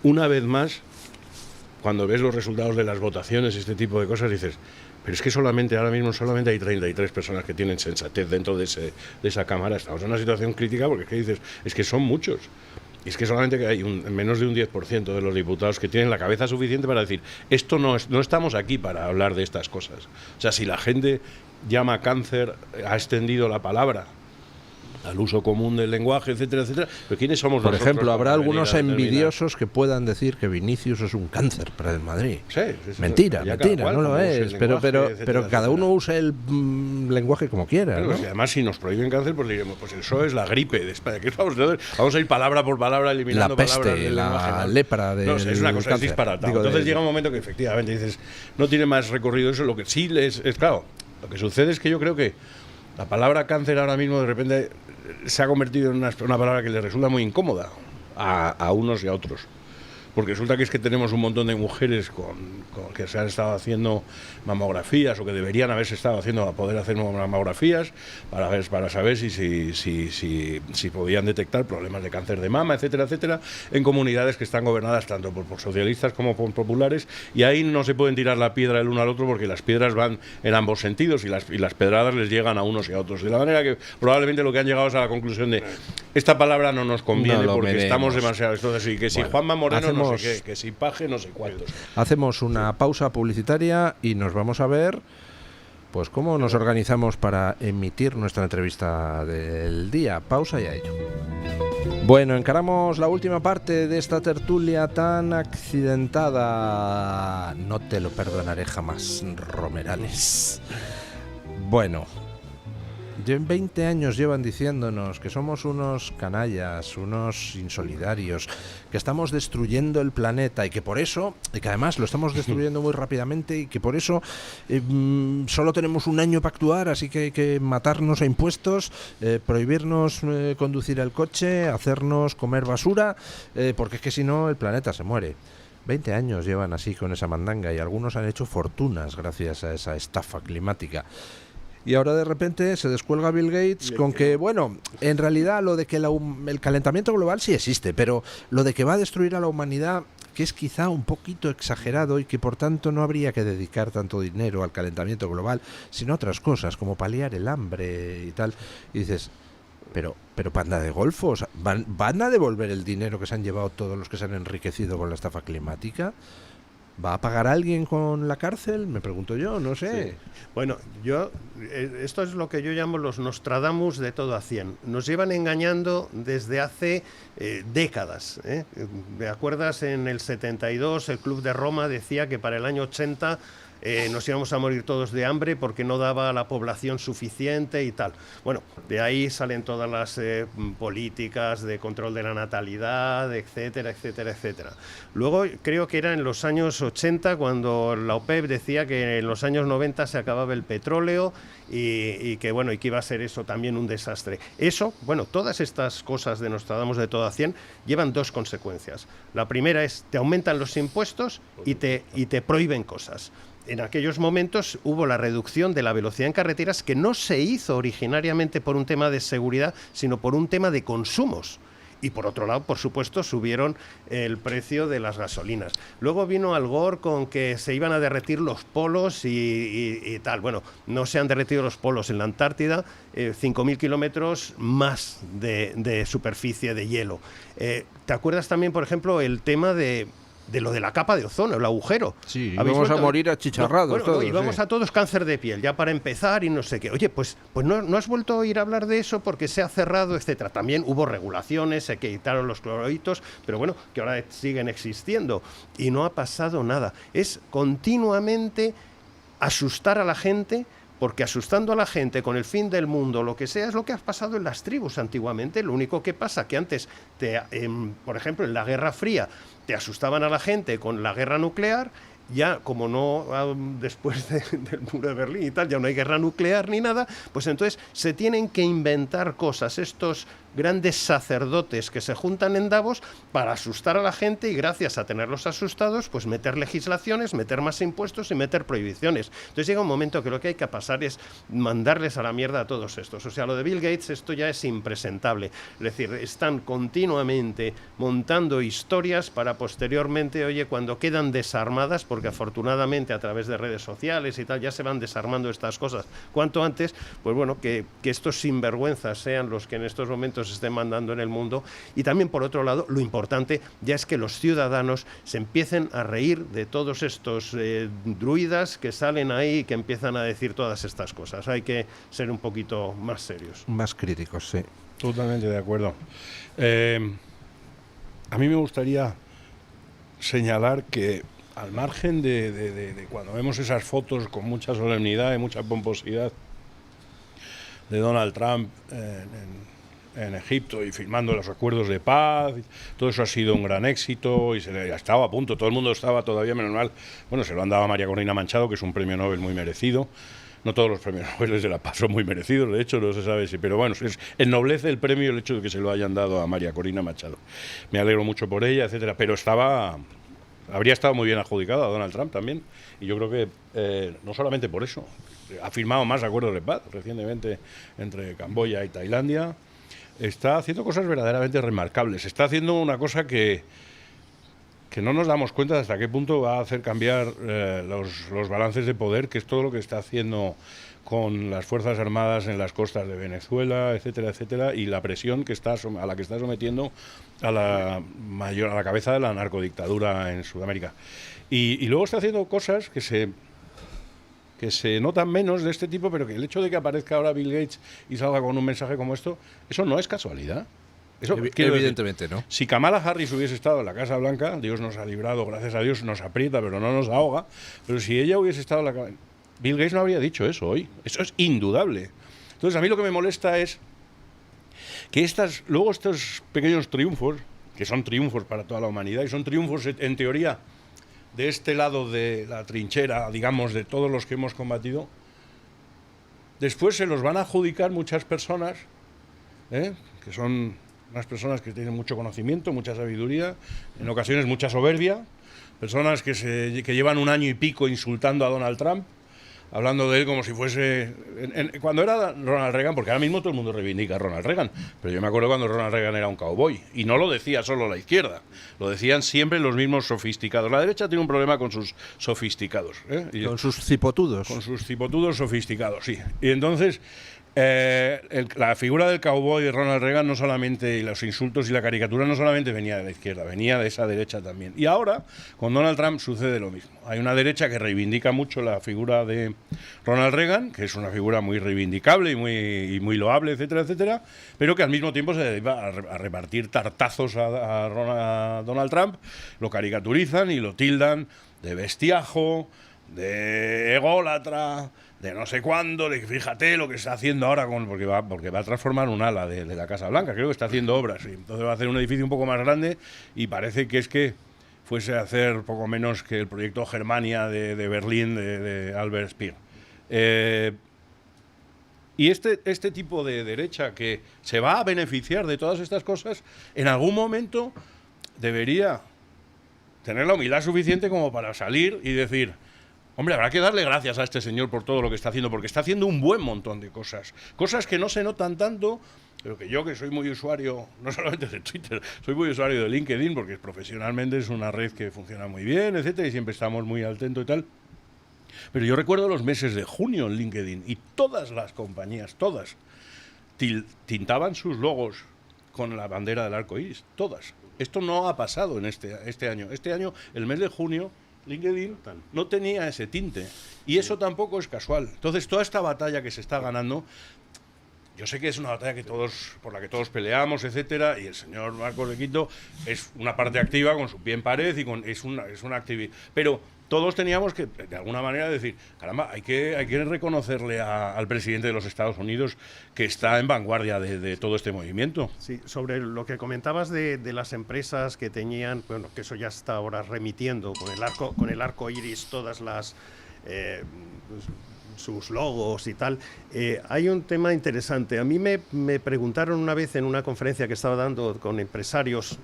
una vez más, cuando ves los resultados de las votaciones, este tipo de cosas, dices, pero es que ahora mismo solamente hay 33 personas que tienen sensatez dentro de esa Cámara. Estamos en una situación crítica porque es que dices, es que son muchos. Y es que solamente que hay menos de un 10% de los diputados que tienen la cabeza suficiente para decir, esto no estamos aquí para hablar de estas cosas. O sea, si la gente llama cáncer, ha extendido la palabra al uso común del lenguaje, etcétera, etcétera. Pero ¿quiénes somos nosotros? Por ejemplo, habrá algunos envidiosos que puedan decir que Vinicius es un cáncer para el Madrid. Sí, mentira, no lo es. Pero cada uno usa el lenguaje como quiera. Claro, ¿no? Si además, si nos prohíben cáncer, pues diremos, pues eso es la gripe de España. ¿Qué vamos a ir palabra por palabra eliminando la peste, palabras del lenguaje, la lepra del es una cosa cáncer. disparatado. Entonces llega un momento que efectivamente dices, no tiene más recorrido eso. Lo que sí es claro, lo que sucede es que yo creo que la palabra cáncer ahora mismo de repente se ha convertido en una palabra que le resulta muy incómoda a unos y a otros. Porque resulta que es que tenemos un montón de mujeres que se han estado haciendo mamografías o que deberían haberse estado haciendo, a poder hacer mamografías para saber si podían detectar problemas de cáncer de mama, etcétera, etcétera, en comunidades que están gobernadas tanto por socialistas como por populares, y ahí no se pueden tirar la piedra el uno al otro porque las piedras van en ambos sentidos y las pedradas les llegan a unos y a otros. De la manera que probablemente lo que han llegado es a la conclusión de esta palabra no nos conviene porque estamos demasiado... Entonces, sí, que si Juanma Moreno no sé qué, que si Paje no sé cuántos. Hacemos una pausa publicitaria y nos vamos a ver pues cómo nos organizamos para emitir nuestra entrevista del día. Pausa y a ello. Bueno, encaramos la última parte de esta tertulia tan accidentada. No te lo perdonaré jamás, Romerales. Bueno, 20 años llevan diciéndonos que somos unos canallas, unos insolidarios, que estamos destruyendo el planeta y que por eso, y que además lo estamos destruyendo muy rápidamente y que por eso solo tenemos un año para actuar, así que hay que matarnos a impuestos, prohibirnos conducir el coche, hacernos comer basura, porque es que si no el planeta se muere. 20 años llevan así con esa mandanga y algunos han hecho fortunas gracias a esa estafa climática. Y ahora de repente se descuelga Bill Gates con que, bueno, en realidad lo de que el calentamiento global sí existe, pero lo de que va a destruir a la humanidad, que es quizá un poquito exagerado y que por tanto no habría que dedicar tanto dinero al calentamiento global, sino a otras cosas, como paliar el hambre y tal. Y dices, pero panda de golfos, ¿van a devolver el dinero que se han llevado todos los que se han enriquecido con la estafa climática? ¿Va a pagar alguien con la cárcel? Me pregunto yo, no sé. Sí. Bueno, esto es lo que yo llamo los Nostradamus de todo a 100. Nos llevan engañando desde hace décadas. ¿Me acuerdas? En el 72 el Club de Roma decía que para el año 80 nos íbamos a morir todos de hambre porque no daba a la población suficiente y tal. Bueno, de ahí salen todas las políticas de control de la natalidad, etcétera, etcétera, etcétera. Luego creo que era en los años 80 cuando la OPEP decía que en los años 90 se acababa el petróleo y que bueno, y que iba a ser eso también un desastre. Eso, bueno, todas estas cosas de Nostradamus de todo a 100 llevan dos consecuencias. La primera es, te aumentan los impuestos y te prohíben cosas. En aquellos momentos hubo la reducción de la velocidad en carreteras que no se hizo originariamente por un tema de seguridad, sino por un tema de consumos. Y por otro lado, por supuesto, subieron el precio de las gasolinas. Luego vino Al Gore con que se iban a derretir los polos y tal. Bueno, no se han derretido los polos en la Antártida, 5.000 kilómetros más de superficie de hielo. ¿Te acuerdas también, por ejemplo, el tema de lo de la capa de ozono, el agujero? Sí, vamos a morir achicharrados. Bueno, todos, y vamos a todos cáncer de piel, ya para empezar y no sé qué. Oye, pues no has vuelto a oír hablar de eso porque se ha cerrado, etcétera. También hubo regulaciones, se quitaron los clorhitos, pero bueno, que ahora siguen existiendo y no ha pasado nada. Es continuamente asustar a la gente, porque asustando a la gente con el fin del mundo, lo que sea, es lo que ha pasado en las tribus antiguamente. Lo único que pasa que antes, por ejemplo, en la Guerra Fría, te asustaban a la gente con la guerra nuclear. Ya como no, después del muro de Berlín y tal, ya no hay guerra nuclear ni nada, pues entonces se tienen que inventar cosas, estos grandes sacerdotes que se juntan en Davos para asustar a la gente y gracias a tenerlos asustados, pues meter legislaciones, meter más impuestos y meter prohibiciones. Entonces llega un momento que lo que hay que pasar es mandarles a la mierda a todos estos. O sea, lo de Bill Gates, esto ya es impresentable. Es decir, están continuamente montando historias para posteriormente, oye, cuando quedan desarmadas, porque afortunadamente a través de redes sociales y tal ya se van desarmando estas cosas cuanto antes, pues bueno, que estos sinvergüenzas sean los que en estos momentos estén mandando en el mundo. Y también, por otro lado, lo importante ya es que los ciudadanos se empiecen a reír de todos estos druidas que salen ahí y que empiezan a decir todas estas cosas. Hay que ser un poquito más serios. Más críticos, sí. Totalmente de acuerdo. A mí me gustaría señalar que al margen de cuando vemos esas fotos con mucha solemnidad y mucha pomposidad de Donald Trump en Egipto y firmando los acuerdos de paz, todo eso ha sido un gran éxito y se le estaba a punto, todo el mundo estaba todavía, menos mal, bueno, se lo han dado a María Corina Machado, que es un premio Nobel muy merecido. No todos los premios Nobel de la Paz son muy merecidos, de hecho, no se sabe si, pero bueno, ennoblece el premio el hecho de que se lo hayan dado a María Corina Machado. Me alegro mucho por ella, etcétera, pero habría estado muy bien adjudicado a Donald Trump también, y yo creo que no solamente por eso, ha firmado más acuerdos de paz recientemente entre Camboya y Tailandia, está haciendo cosas verdaderamente remarcables, está haciendo una cosa que no nos damos cuenta de hasta qué punto va a hacer cambiar los balances de poder, que es todo lo que está haciendo con las Fuerzas Armadas en las costas de Venezuela, etcétera, etcétera, y la presión a la que está sometiendo a la cabeza de la narcodictadura en Sudamérica. Y luego está haciendo cosas que se notan menos de este tipo, pero que el hecho de que aparezca ahora Bill Gates y salga con un mensaje como esto, eso no es casualidad. Eso, evidentemente no. Si Kamala Harris hubiese estado en la Casa Blanca, Dios nos ha librado, gracias a Dios nos aprieta, pero no nos ahoga, pero si ella hubiese estado en la Casa, Bill Gates no habría dicho eso hoy. Eso es indudable. Entonces, a mí lo que me molesta es que luego estos pequeños triunfos, que son triunfos para toda la humanidad, y son triunfos, en teoría, de este lado de la trinchera, digamos, de todos los que hemos combatido, después se los van a adjudicar muchas personas, que son unas personas que tienen mucho conocimiento, mucha sabiduría, en ocasiones mucha soberbia, personas que llevan un año y pico insultando a Donald Trump, hablando de él como si fuese... cuando era Ronald Reagan, porque ahora mismo todo el mundo reivindica a Ronald Reagan, pero yo me acuerdo cuando Ronald Reagan era un cowboy, y no lo decía solo la izquierda, lo decían siempre los mismos sofisticados. La derecha tiene un problema con sus sofisticados. Con sus cipotudos. Con sus cipotudos sofisticados, sí. Y entonces... la figura del cowboy de Ronald Reagan no solamente, y los insultos y la caricatura no solamente venía de la izquierda, venía de esa derecha también. Y ahora, con Donald Trump sucede lo mismo. Hay una derecha que reivindica mucho la figura de Ronald Reagan, que es una figura muy reivindicable y muy loable, etcétera, etcétera, pero que al mismo tiempo se dedica a repartir tartazos a Donald Trump, lo caricaturizan y lo tildan de bestiajo, de ególatra, de no sé cuándo, de que fíjate lo que está haciendo ahora, porque va a transformar un ala de la Casa Blanca, creo que está haciendo obras, y entonces va a hacer un edificio un poco más grande y parece que es que fuese a hacer poco menos que el proyecto Germania de Berlín de Albert Speer. Y este tipo de derecha que se va a beneficiar de todas estas cosas, en algún momento debería tener la humildad suficiente como para salir y decir: hombre, habrá que darle gracias a este señor por todo lo que está haciendo, porque está haciendo un buen montón de cosas. Cosas que no se notan tanto, pero que yo, que soy muy usuario, no solamente de Twitter, soy muy usuario de LinkedIn, porque profesionalmente es una red que funciona muy bien, etcétera, y siempre estamos muy al tanto y tal. Pero yo recuerdo los meses de junio en LinkedIn, y todas las compañías, todas, tintaban sus logos con la bandera del arco iris, todas. Esto no ha pasado en este año. Este año, el mes de junio, LinkedIn no tenía ese tinte, y eso tampoco es casual. Entonces, toda esta batalla que se está ganando, yo sé que es una batalla por la que todos peleamos, etcétera, y el señor Marcos de Quinto es una parte activa con su pie en pared y es una actividad. Pero todos teníamos que, de alguna manera, decir: caramba, hay que reconocerle al presidente de los Estados Unidos que está en vanguardia de todo este movimiento. Sí, sobre lo que comentabas de las empresas que tenían, bueno, que eso ya está ahora remitiendo con el arco iris, todas las sus logos y tal. Hay un tema interesante. A mí me preguntaron una vez en una conferencia que estaba dando con empresarios,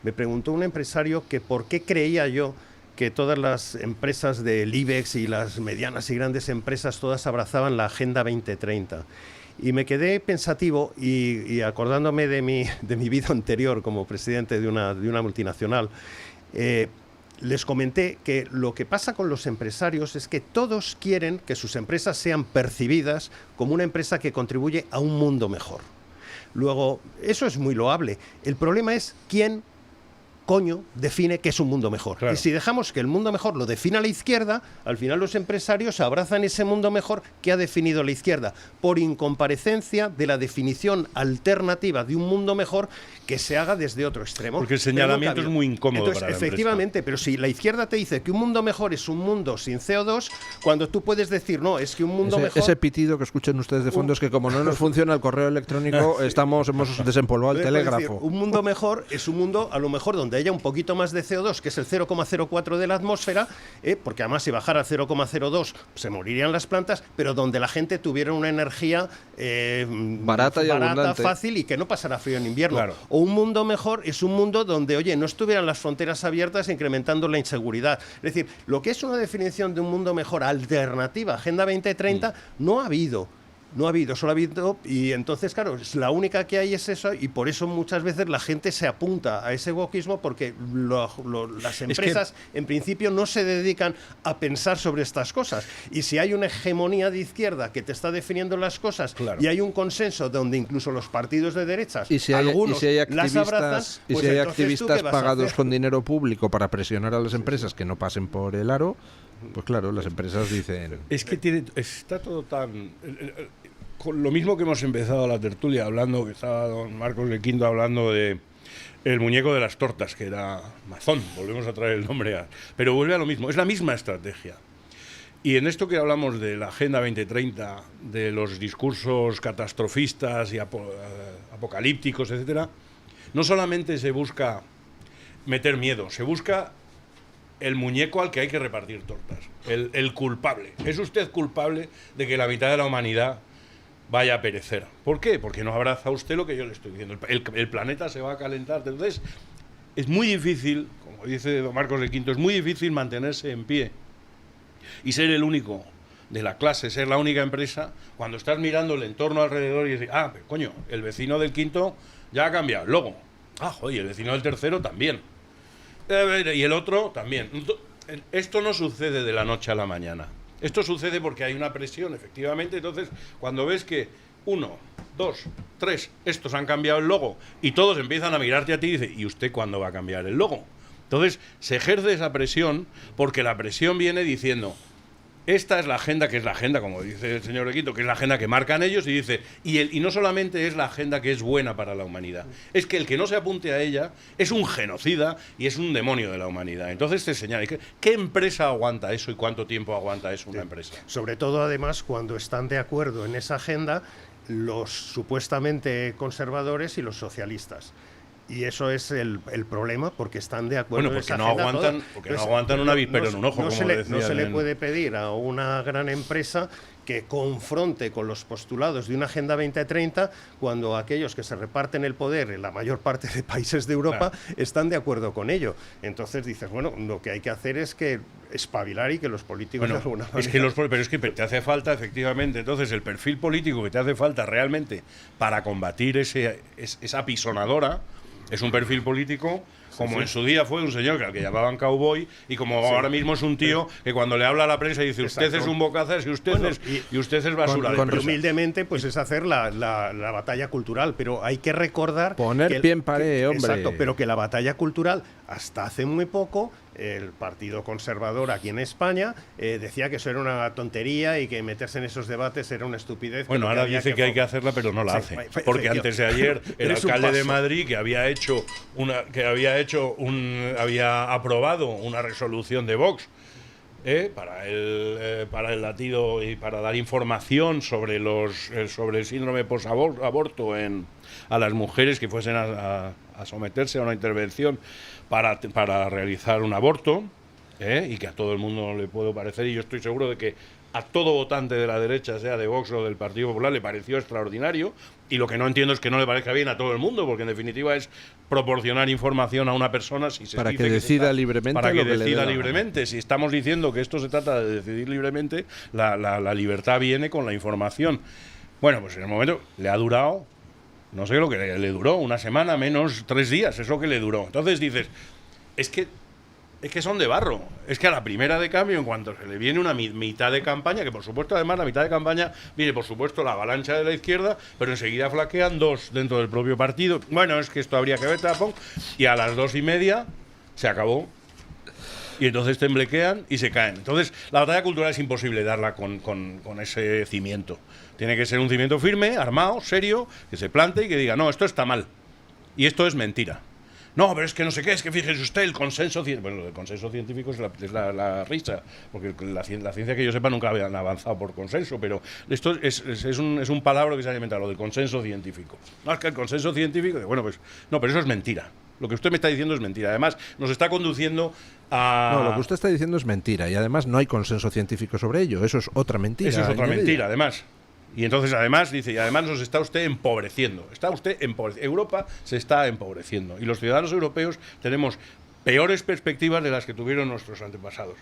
me preguntó un empresario que por qué creía yo que todas las empresas del IBEX y las medianas y grandes empresas todas abrazaban la Agenda 2030. Y me quedé pensativo y acordándome de mi vida anterior como presidente de una multinacional, les comenté que lo que pasa con los empresarios es que todos quieren que sus empresas sean percibidas como una empresa que contribuye a un mundo mejor. Luego, eso es muy loable. El problema es quién coño define qué es un mundo mejor. Claro. Y si dejamos que el mundo mejor lo defina la izquierda, al final los empresarios abrazan ese mundo mejor que ha definido la izquierda, por incomparecencia de la definición alternativa de un mundo mejor que se haga desde otro extremo. Porque el señalamiento es muy incómodo. Entonces, para la efectivamente, empresa. pero si la izquierda te dice que un mundo mejor es un mundo sin CO2, cuando tú puedes decir, no, es que un mundo mejor... Ese pitido que escuchen ustedes de fondo es que como no nos funciona el correo electrónico, hemos desempolvado el telégrafo. Decir, un mundo mejor es un mundo, a lo mejor, donde haya un poquito más de CO2, que es el 0,04 de la atmósfera, porque además si bajara a 0,02 se morirían las plantas, pero donde la gente tuviera una energía barata y abundante, fácil, y que no pasara frío en invierno. Claro. O un mundo mejor es un mundo donde, oye, no estuvieran las fronteras abiertas incrementando la inseguridad. Es decir, lo que es una definición de un mundo mejor alternativa, Agenda 2030, no ha habido, solo ha habido, y entonces, claro, la única que hay es eso, y por eso muchas veces la gente se apunta a ese wokismo, porque las empresas, en principio, no se dedican a pensar sobre estas cosas. Y si hay una hegemonía de izquierda que te está definiendo las cosas, claro, y hay un consenso donde incluso los partidos de derechas, algunos las abrazan, y si hay activistas pagados con dinero público para presionar a las empresas que no pasen por el aro, pues claro, las empresas dicen... Es que está todo tan... Con lo mismo que hemos empezado la tertulia hablando, que estaba don Marcos de Quinto hablando de el muñeco de las tortas, que era Mazón, volvemos a traer el nombre, pero vuelve a lo mismo, es la misma estrategia. Y en esto que hablamos de la Agenda 2030, de los discursos catastrofistas y apocalípticos, etcétera, no solamente se busca meter miedo, se busca el muñeco al que hay que repartir tortas, el culpable. ¿Es usted culpable de que la mitad de la humanidad vaya a perecer? ¿Por qué? Porque no abraza usted lo que yo le estoy diciendo. El planeta se va a calentar. Entonces, es muy difícil, como dice don Marcos de Quinto, es muy difícil mantenerse en pie y ser el único de la clase, ser la única empresa, cuando estás mirando el entorno alrededor y dices, pero coño, el vecino del quinto ya ha cambiado el logo. Joder, el vecino del tercero también. Y el otro también. Esto no sucede de la noche a la mañana. Esto sucede porque hay una presión, efectivamente. Entonces, cuando ves que 1, 2, 3, estos han cambiado el logo y todos empiezan a mirarte a ti y dicen, ¿y usted cuándo va a cambiar el logo? Entonces, se ejerce esa presión porque la presión viene diciendo, esta es la agenda, que es la agenda, como dice el señor Lequito, que es la agenda que marcan ellos, y dice, y no solamente es la agenda que es buena para la humanidad, es que el que no se apunte a ella es un genocida y es un demonio de la humanidad. Entonces te señala, ¿qué empresa aguanta eso y cuánto tiempo aguanta eso una empresa? Sobre todo, además, cuando están de acuerdo en esa agenda los supuestamente conservadores y los socialistas. Y eso es el problema, porque están de acuerdo en esa agenda. Porque no aguantan un avispero en un ojo, no se le puede pedir a una gran empresa que confronte con los postulados de una Agenda 2030 cuando aquellos que se reparten el poder en la mayor parte de países de Europa están de acuerdo con ello. Entonces dices, bueno, lo que hay que hacer es que espabilar y que los políticos de alguna manera... Pero es que te hace falta, efectivamente, entonces el perfil político que te hace falta realmente para combatir esa apisonadora es un perfil político como en su día fue un señor al que llamaban cowboy, y como ahora mismo es un tío que cuando le habla a la prensa dice usted es un bocazas y usted es basura. Pero humildemente pues es hacer la batalla cultural, pero hay que recordar... Poner pie en pared, hombre. Exacto, pero que la batalla cultural hasta hace muy poco el Partido Conservador aquí en España decía que eso era una tontería y que meterse en esos debates era una estupidez. Bueno, ahora dice que hay que hacerla, pero no la hace. Porque antes de ayer el alcalde de Madrid, que había aprobado una resolución de Vox para el latido y para dar información sobre el síndrome post-aborto a las mujeres que fuesen a someterse a una intervención para realizar un aborto, y que a todo el mundo le puede parecer, y yo estoy seguro de que a todo votante de la derecha, sea de Vox o del Partido Popular, le pareció extraordinario, y lo que no entiendo es que no le parezca bien a todo el mundo, porque en definitiva es proporcionar información a una persona para que decida libremente. Para que decida libremente. Si estamos diciendo que esto se trata de decidir libremente, la libertad viene con la información. Bueno, pues en el momento le ha durado, no sé lo que le duró, una semana, menos 3 días, es lo que le duró. Entonces dices, es que son de barro. Es que a la primera de cambio, en cuanto se le viene una mitad de campaña, que por supuesto además la mitad de campaña viene por supuesto la avalancha de la izquierda, pero enseguida flaquean 2 dentro del propio partido. Bueno, es que esto habría que ver, tapón, y a las 2:30 se acabó. Y entonces temblequean y se caen. Entonces la batalla cultural es imposible darla con ese cimiento. Tiene que ser un cimiento firme, armado, serio, que se plante y que diga, no, esto está mal. Y esto es mentira. No, pero es que no sé qué, es que fíjese usted, el consenso científico... Bueno, el consenso científico es la risa, porque la ciencia que yo sepa nunca habían avanzado por consenso, pero esto es un palabra que se ha inventado, lo del consenso científico. No, es que el consenso científico... Bueno, pues no, pero eso es mentira. Lo que usted me está diciendo es mentira. Además, nos está conduciendo a... No, lo que usted está diciendo es mentira, y además no hay consenso científico sobre ello. Eso es otra mentira. Eso es otra mentira, además. Y entonces además dice, y además nos está usted empobreciendo. Europa se está empobreciendo. Y los ciudadanos europeos tenemos peores perspectivas de las que tuvieron nuestros antepasados.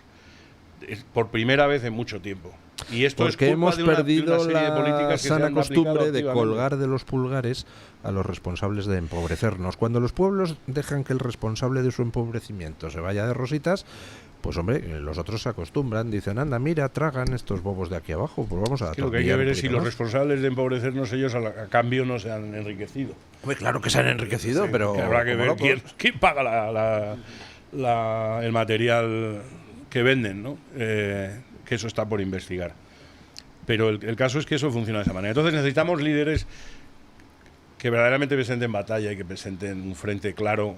Por primera vez en mucho tiempo. Y esto porque es hemos perdido la sana costumbre de colgar colgar de los pulgares a los responsables de empobrecernos. Cuando los pueblos dejan que el responsable de su empobrecimiento se vaya de rositas, pues hombre, los otros se acostumbran, dicen, anda, mira, tragan estos bobos de aquí abajo, pues vamos a... Lo que hay que ver es si los responsables de empobrecernos ellos a cambio no se han enriquecido. Hombre, claro que se han enriquecido, sí, pero... Habrá que ver quién paga el material que venden, ¿no? Que eso está por investigar. Pero el caso es que eso funciona de esa manera. Entonces necesitamos líderes que verdaderamente presenten batalla y que presenten un frente claro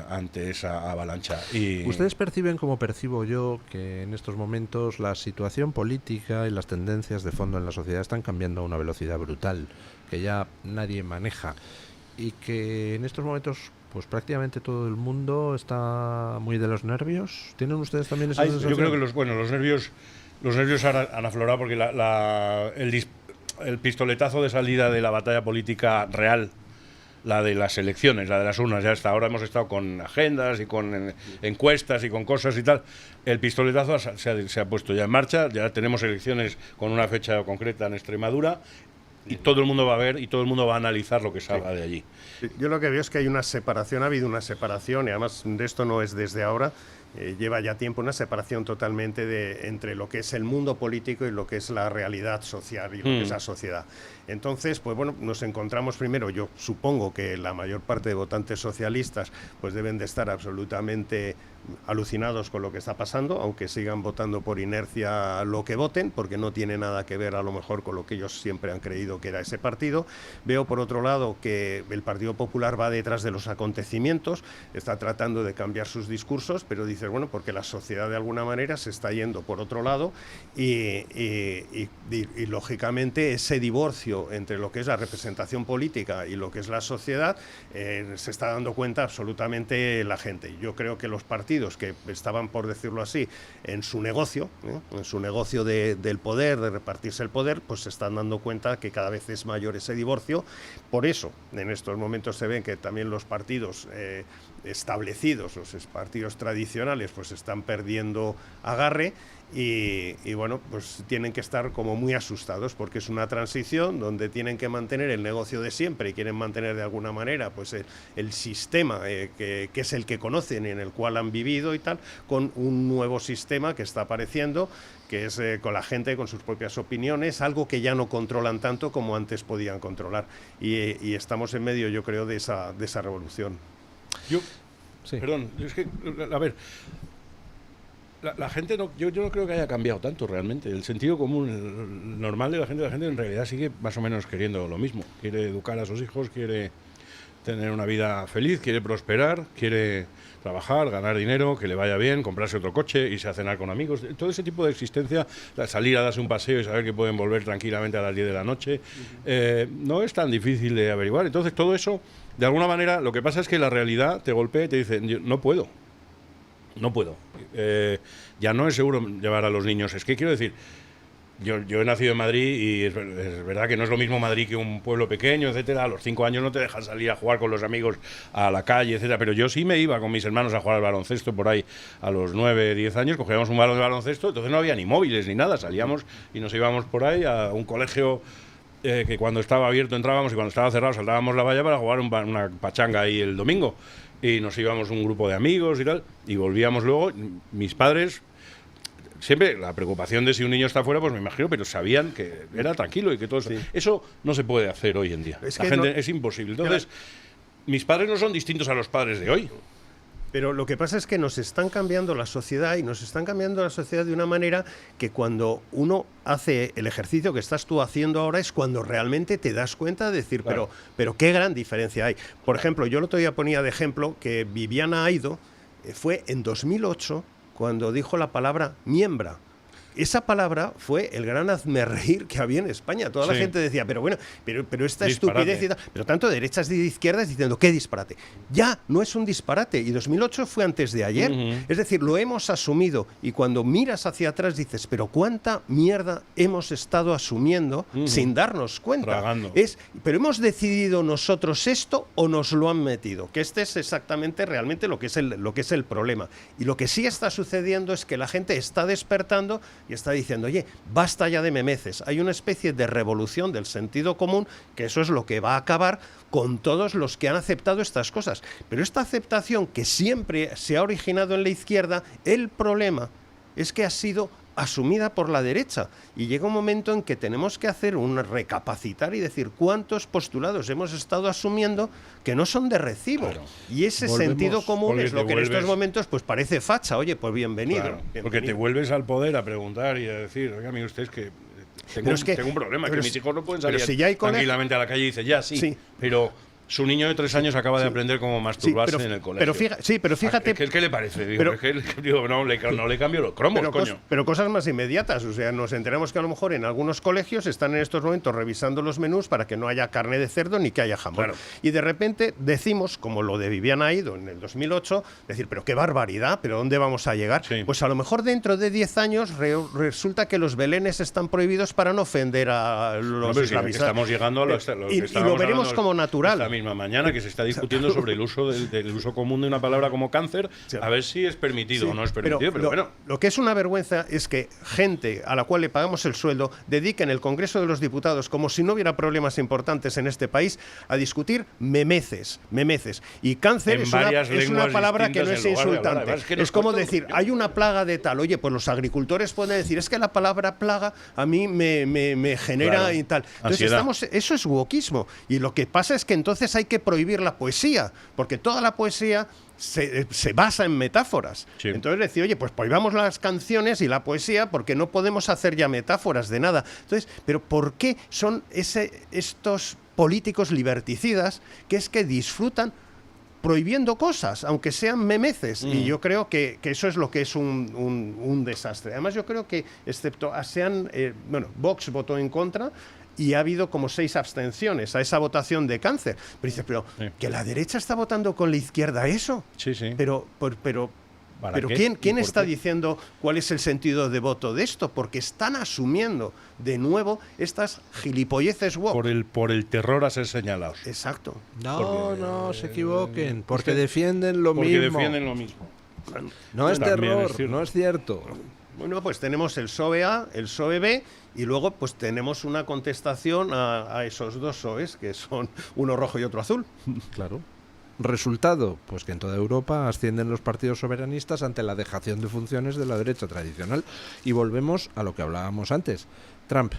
ante esa avalancha. Y ¿ustedes perciben, como percibo yo, que en estos momentos la situación política y las tendencias de fondo en la sociedad están cambiando a una velocidad brutal, que ya nadie maneja, y que en estos momentos pues prácticamente todo el mundo está muy de los nervios? ¿Tienen ustedes también esa sensación? Yo creo que los nervios han aflorado porque el pistoletazo de salida de la batalla política real, la de las elecciones, la de las urnas, ya hasta ahora hemos estado con agendas y con encuestas y con cosas y tal. El pistoletazo se ha puesto ya en marcha, ya tenemos elecciones con una fecha concreta en Extremadura y todo el mundo va a ver y todo el mundo va a analizar lo que salga de allí. Yo lo que veo es que hay una separación, ha habido una separación, y además de esto no es desde ahora, lleva ya tiempo una separación totalmente entre lo que es el mundo político y lo que es la realidad social y lo que es la sociedad. Entonces, pues bueno, nos encontramos primero, yo supongo que la mayor parte de votantes socialistas pues deben de estar absolutamente alucinados con lo que está pasando, aunque sigan votando por inercia lo que voten, porque no tiene nada que ver a lo mejor con lo que ellos siempre han creído que era ese partido. Veo por otro lado que el Partido Popular va detrás de los acontecimientos, está tratando de cambiar sus discursos, pero dices, bueno, porque la sociedad de alguna manera se está yendo por otro lado y lógicamente ese divorcio entre lo que es la representación política y lo que es la sociedad se está dando cuenta absolutamente la gente. Yo creo que los partidos que estaban, por decirlo así, en su negocio del poder, de repartirse el poder, pues se están dando cuenta que cada vez es mayor ese divorcio. Por eso, en estos momentos se ven que también los partidos establecidos, los partidos tradicionales, pues están perdiendo agarre. Y bueno, pues tienen que estar como muy asustados porque es una transición donde tienen que mantener el negocio de siempre y quieren mantener de alguna manera pues el sistema que es el que conocen y en el cual han vivido y tal, con un nuevo sistema que está apareciendo, que es con la gente, con sus propias opiniones, algo que ya no controlan tanto como antes podían controlar. Y estamos en medio, yo creo, de esa revolución. Perdón, es que, a ver... La gente yo no creo que haya cambiado tanto realmente. El sentido común, el normal de la gente en realidad sigue más o menos queriendo lo mismo. Quiere educar a sus hijos, quiere tener una vida feliz, quiere prosperar, quiere trabajar, ganar dinero, que le vaya bien, comprarse otro coche, irse a cenar con amigos. Todo ese tipo de existencia, salir a darse un paseo y saber que pueden volver tranquilamente a las 10 de la noche, no es tan difícil de averiguar. Entonces todo eso, de alguna manera, lo que pasa es que la realidad te golpea y te dice, no puedo. Ya no es seguro llevar a los niños. Es que quiero decir, yo he nacido en Madrid y es verdad que no es lo mismo Madrid que un pueblo pequeño, etcétera. A los 5 años no te dejan salir a jugar con los amigos a la calle, etcétera. Pero yo sí me iba con mis hermanos a jugar al baloncesto por ahí a los 9, 10 años. Cogíamos un balón de baloncesto, entonces no había ni móviles ni nada. Salíamos y nos íbamos por ahí a un colegio que cuando estaba abierto entrábamos y cuando estaba cerrado saltábamos la valla para jugar una pachanga ahí el domingo. Y nos íbamos un grupo de amigos y tal, y volvíamos luego. Mis padres, siempre la preocupación de si un niño está fuera, pues me imagino, pero sabían que era tranquilo y que todo eso. Sí. Eso no se puede hacer hoy en día. Es imposible. Entonces, mis padres no son distintos a los padres de hoy. Pero lo que pasa es que nos están cambiando la sociedad y nos están cambiando la sociedad de una manera que cuando uno hace el ejercicio que estás tú haciendo ahora es cuando realmente te das cuenta de decir, claro, pero qué gran diferencia hay. Por ejemplo, yo el otro día ponía de ejemplo que Viviana Aido fue en 2008 cuando dijo la palabra miembra. Esa palabra fue el gran hazmerreír que había en España. Toda la gente decía, pero bueno, pero esta disparate. Estupidez y tal. Pero tanto de derechas y de izquierdas diciendo, qué disparate. Ya, no es un disparate. Y 2008 fue antes de ayer. Es decir, lo hemos asumido. Y cuando miras hacia atrás dices, pero cuánta mierda hemos estado asumiendo sin darnos cuenta. Pero hemos decidido nosotros esto o nos lo han metido. Que este es exactamente realmente lo que es el problema. Y lo que sí está sucediendo es que la gente está despertando y está diciendo, oye, basta ya de memeces. Hay una especie de revolución del sentido común, que eso es lo que va a acabar con todos los que han aceptado estas cosas. Pero esta aceptación que siempre se ha originado en la izquierda, el problema es que ha sido asumida por la derecha y llega un momento en que tenemos que hacer un recapacitar y decir cuántos postulados hemos estado asumiendo que no son de recibo. Claro. Y ese sentido común es lo que en estos momentos pues parece facha. Oye, pues bienvenido. Claro, porque te vuelves al poder a preguntar y a decir, oiga, mire usted, es que tengo un problema, que mis hijos no pueden salir tranquilamente a la calle y dice, ya sí. Pero su niño de 3 años acaba de aprender cómo masturbarse en el colegio. Pero fíjate... ¿Qué le parece? No le cambio los cromos, coño. Pero cosas más inmediatas. O sea, nos enteramos que a lo mejor en algunos colegios están en estos momentos revisando los menús para que no haya carne de cerdo ni que haya jamón. Claro. Y de repente decimos, como lo de Viviana Aido en el 2008, decir, pero qué barbaridad, ¿pero dónde vamos a llegar? Sí. Pues a lo mejor dentro de 10 años resulta que los belenes están prohibidos para no ofender a los islamistas. Estamos llegando a y lo veremos como natural. misma mañana que se está discutiendo sobre el uso del uso común de una palabra como cáncer, a ver si es permitido o no es permitido, pero bueno. Lo que es una vergüenza es que gente a la cual le pagamos el sueldo dedique en el Congreso de los Diputados, como si no hubiera problemas importantes en este país, a discutir memeces. Y cáncer es una palabra que no es insultante. Es como decir, hay una plaga de tal. Oye, pues los agricultores pueden decir, es que la palabra plaga a mí me genera y tal. Entonces eso es wokismo. Y lo que pasa es que entonces hay que prohibir la poesía, porque toda la poesía se basa en metáforas. Sí. Entonces decir, oye, pues prohibamos las canciones y la poesía porque no podemos hacer ya metáforas de nada. Entonces, pero ¿por qué son estos políticos liberticidas que es que disfrutan prohibiendo cosas, aunque sean memeces? Y yo creo que eso es lo que es un desastre. Además, yo creo que, excepto Vox votó en contra y ha habido como 6 abstenciones a esa votación de cáncer. Pero dices, que la derecha está votando con la izquierda eso. Sí, sí. Pero ¿quién está diciendo cuál es el sentido de voto de esto? Porque están asumiendo de nuevo estas gilipolleces woke. Por el terror a ser señalados. Exacto. No se equivoquen, porque defienden lo mismo. Porque defienden lo mismo. No es terror, no es cierto. Bueno, pues tenemos el PSOE A, el PSOE B, y luego pues tenemos una contestación a esos dos PSOEs, que son uno rojo y otro azul. Claro. Resultado, pues que en toda Europa ascienden los partidos soberanistas ante la dejación de funciones de la derecha tradicional. Y volvemos a lo que hablábamos antes. Trump.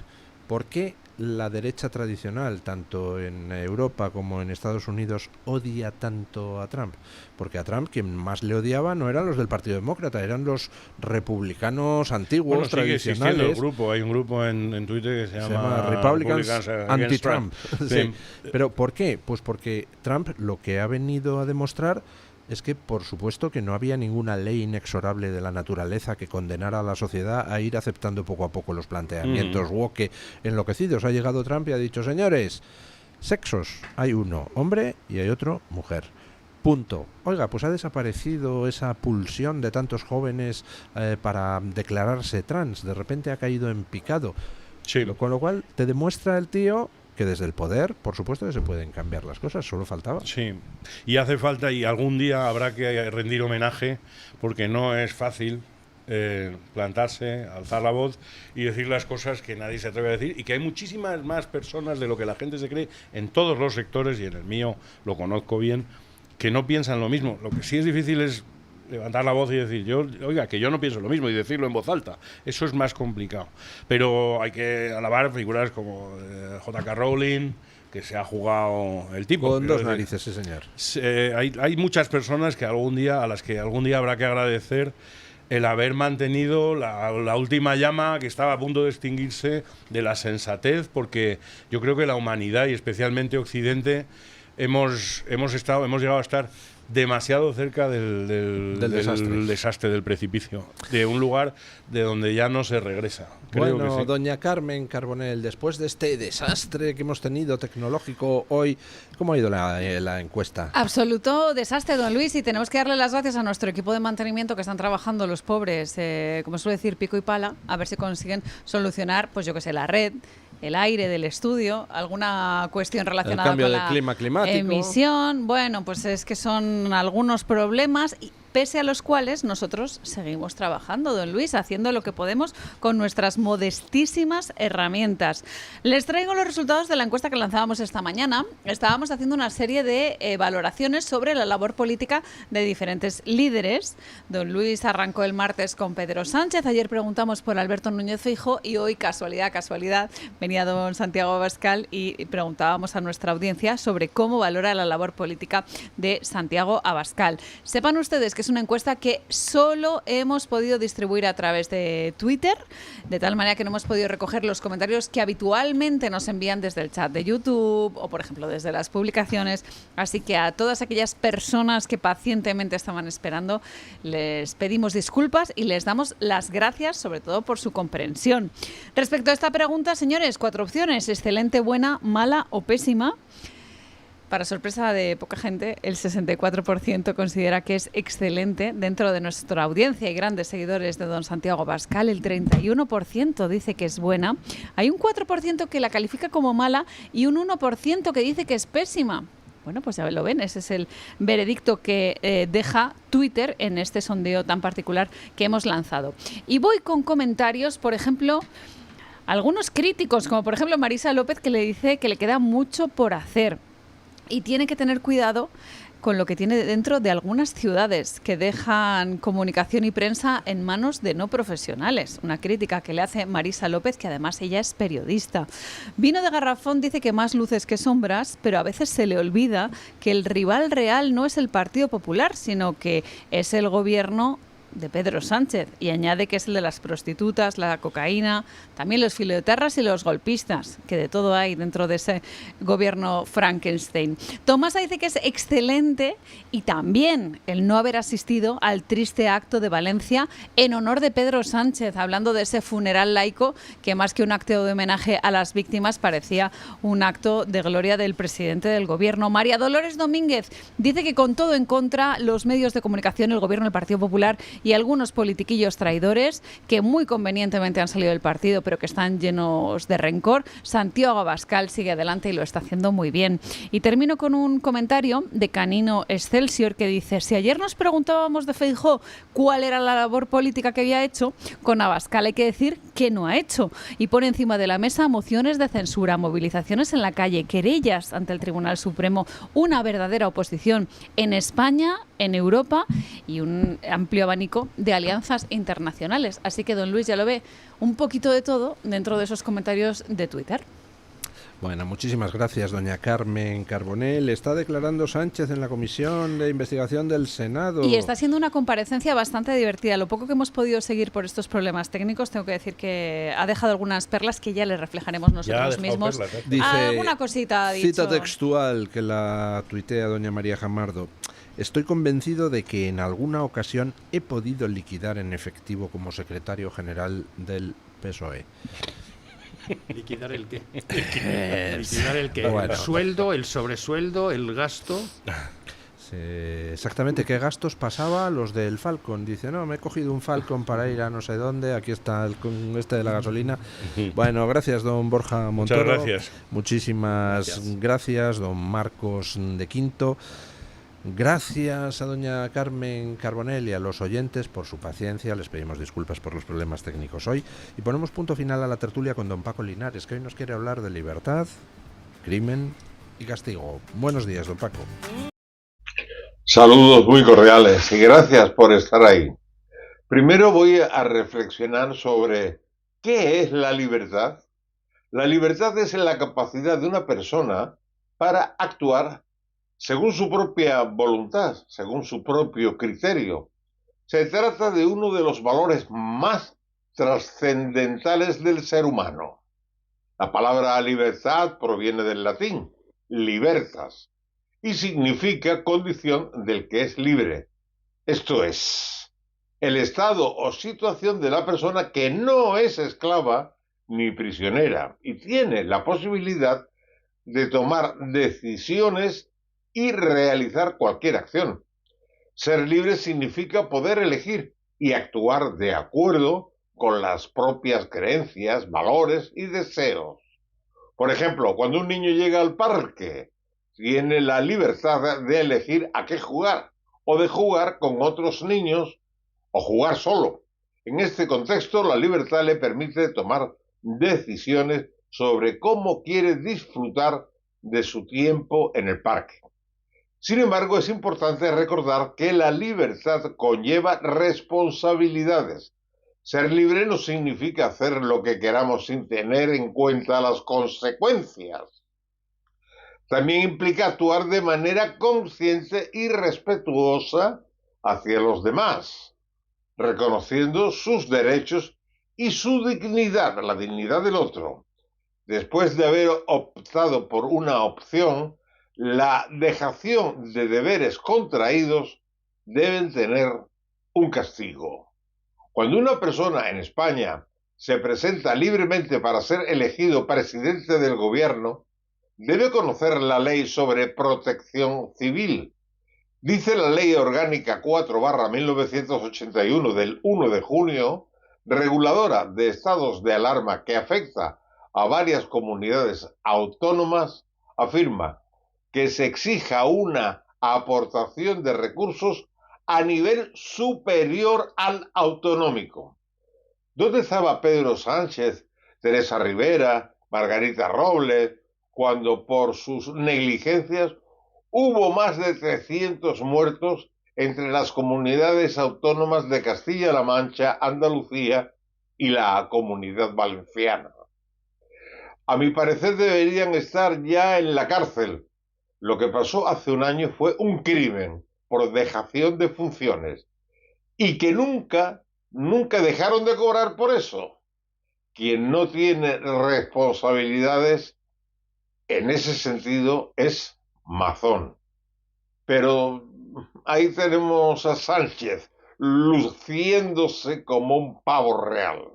¿Por qué la derecha tradicional, tanto en Europa como en Estados Unidos, odia tanto a Trump? Porque a Trump quien más le odiaba no eran los del Partido Demócrata, eran los republicanos antiguos, tradicionales. Hay un grupo en Twitter que se llama Republicans Anti-Trump. Sí. ¿Pero por qué? Pues porque Trump lo que ha venido a demostrar es que, por supuesto, que no había ninguna ley inexorable de la naturaleza que condenara a la sociedad a ir aceptando poco a poco los planteamientos woke enloquecidos. Ha llegado Trump y ha dicho, señores, sexos, hay uno hombre y hay otro mujer. Punto. Oiga, pues ha desaparecido esa pulsión de tantos jóvenes para declararse trans. De repente ha caído en picado. Sí. Con lo cual te demuestra el tío que desde el poder, por supuesto, que se pueden cambiar las cosas, solo faltaba. Sí, y hace falta, y algún día habrá que rendir homenaje, porque no es fácil plantarse, alzar la voz y decir las cosas que nadie se atreve a decir, y que hay muchísimas más personas de lo que la gente se cree en todos los sectores, y en el mío lo conozco bien, que no piensan lo mismo. Lo que sí es difícil es levantar la voz y decir, que yo no pienso lo mismo, y decirlo en voz alta. Eso es más complicado. Pero hay que alabar figuras como J.K. Rowling, que se ha jugado el tipo. Con dos narices, sí, señor. Hay muchas personas a las que algún día habrá que agradecer el haber mantenido la última llama que estaba a punto de extinguirse de la sensatez, porque yo creo que la humanidad, y especialmente Occidente, hemos llegado a estar demasiado cerca del desastre, del precipicio, de un lugar de donde ya no se regresa. Creo que sí. Doña Carmen Carbonell, después de este desastre que hemos tenido tecnológico hoy, ¿cómo ha ido la encuesta? Absoluto desastre, don Luis, y tenemos que darle las gracias a nuestro equipo de mantenimiento, que están trabajando los pobres, como suele decir, pico y pala, a ver si consiguen solucionar, pues yo que sé, la red, el aire del estudio, alguna cuestión relacionada con la clima climático, emisión. Bueno, pues es que son algunos problemas, pese a los cuales nosotros seguimos trabajando, don Luis, haciendo lo que podemos con nuestras modestísimas herramientas. Les traigo los resultados de la encuesta que lanzábamos esta mañana. Estábamos haciendo una serie de valoraciones sobre la labor política de diferentes líderes. Don Luis arrancó el martes con Pedro Sánchez, ayer preguntamos por Alberto Núñez Feijóo y hoy, casualidad, venía don Santiago Abascal y preguntábamos a nuestra audiencia sobre cómo valora la labor política de Santiago Abascal. Sepan ustedes que es una encuesta que solo hemos podido distribuir a través de Twitter, de tal manera que no hemos podido recoger los comentarios que habitualmente nos envían desde el chat de YouTube o, por ejemplo, desde las publicaciones. Así que a todas aquellas personas que pacientemente estaban esperando, les pedimos disculpas y les damos las gracias, sobre todo por su comprensión. Respecto a esta pregunta, señores, 4 opciones: excelente, buena, mala o pésima. Para sorpresa de poca gente, el 64% considera que es excelente dentro de nuestra audiencia y grandes seguidores de don Santiago Abascal. El 31% dice que es buena. Hay un 4% que la califica como mala y un 1% que dice que es pésima. Bueno, pues ya lo ven, ese es el veredicto que deja Twitter en este sondeo tan particular que hemos lanzado. Y voy con comentarios, por ejemplo, algunos críticos, como por ejemplo Marisa López, que le dice que le queda mucho por hacer y tiene que tener cuidado con lo que tiene dentro de algunas ciudades que dejan comunicación y prensa en manos de no profesionales. Una crítica que le hace Marisa López, que además ella es periodista. Vino de Garrafón dice que más luces que sombras, pero a veces se le olvida que el rival real no es el Partido Popular, sino que es el gobierno de Pedro Sánchez, y añade que es el de las prostitutas, la cocaína, también los filoetarras y los golpistas, que de todo hay dentro de ese gobierno Frankenstein. Tomasa dice que es excelente y también el no haber asistido al triste acto de Valencia en honor de Pedro Sánchez, hablando de ese funeral laico que más que un acto de homenaje a las víctimas parecía un acto de gloria del presidente del gobierno. María Dolores Domínguez dice que con todo en contra, los medios de comunicación, el gobierno del Partido Popular y algunos politiquillos traidores que muy convenientemente han salido del partido pero que están llenos de rencor. Santiago Abascal sigue adelante y lo está haciendo muy bien. Y termino con un comentario de Canino Excelsior que dice: si ayer nos preguntábamos de Feijóo cuál era la labor política que había hecho, con Abascal hay que decir que no ha hecho. Y pone encima de la mesa mociones de censura, movilizaciones en la calle, querellas ante el Tribunal Supremo, una verdadera oposición en España, en Europa y un amplio abanico de alianzas internacionales. Así que don Luis ya lo ve, un poquito de todo dentro de esos comentarios de Twitter. Bueno, muchísimas gracias, doña Carmen Carbonell. Está declarando Sánchez en la Comisión de Investigación del Senado. Y está siendo una comparecencia bastante divertida. Lo poco que hemos podido seguir por estos problemas técnicos, tengo que decir que ha dejado algunas perlas que ya le reflejaremos nosotros mismos. Perlas, Dice, alguna cosita ha dicho. Cita textual que la tuitea doña María Jamardo: estoy convencido de que en alguna ocasión he podido liquidar en efectivo como secretario general del PSOE. ¿Liquidar el qué? ¿Liquidar el qué? Bueno. ¿El sueldo, el sobresueldo, el gasto? Sí, exactamente qué gastos pasaba los del Falcon. Dice, no, me he cogido un Falcon para ir a no sé dónde, aquí está el de la gasolina. Bueno, gracias don Borja Montoro. Muchas gracias. Muchísimas gracias don Marcos de Quinto. Gracias a doña Carmen Carbonell y a los oyentes por su paciencia. Les pedimos disculpas por los problemas técnicos hoy y ponemos punto final a la tertulia con don Paco Linares, que hoy nos quiere hablar de libertad, crimen y castigo. Buenos días, don Paco. Saludos muy cordiales y gracias por estar ahí. Primero voy a reflexionar sobre ¿qué es la libertad? La libertad es la capacidad de una persona para actuar según su propia voluntad, según su propio criterio. Se trata de uno de los valores más trascendentales del ser humano. La palabra libertad proviene del latín, libertas, y significa condición del que es libre. Esto es, el estado o situación de la persona que no es esclava ni prisionera y tiene la posibilidad de tomar decisiones y realizar cualquier acción. Ser libre significa poder elegir y actuar de acuerdo con las propias creencias, valores y deseos. Por ejemplo, cuando un niño llega al parque, tiene la libertad de elegir a qué jugar, o de jugar con otros niños, o jugar solo. En este contexto, la libertad le permite tomar decisiones sobre cómo quiere disfrutar de su tiempo en el parque. Sin embargo, es importante recordar que la libertad conlleva responsabilidades. Ser libre no significa hacer lo que queramos sin tener en cuenta las consecuencias. También implica actuar de manera consciente y respetuosa hacia los demás, reconociendo sus derechos y su dignidad, la dignidad del otro. Después de haber optado por una opción, la dejación de deberes contraídos deben tener un castigo. Cuando una persona en España se presenta libremente para ser elegido presidente del gobierno, debe conocer la ley sobre protección civil. Dice la Ley Orgánica 4/1981 del 1 de junio, reguladora de estados de alarma que afecta a varias comunidades autónomas, afirma: que se exija una aportación de recursos a nivel superior al autonómico. ¿Dónde estaba Pedro Sánchez, Teresa Rivera, Margarita Robles, cuando por sus negligencias hubo más de 300 muertos entre las comunidades autónomas de Castilla-La Mancha, Andalucía y la Comunidad Valenciana? A mi parecer deberían estar ya en la cárcel. Lo que pasó hace un año fue un crimen por dejación de funciones y que nunca dejaron de cobrar por eso. Quien no tiene responsabilidades en ese sentido es Mazón. Pero ahí tenemos a Sánchez luciéndose como un pavo real.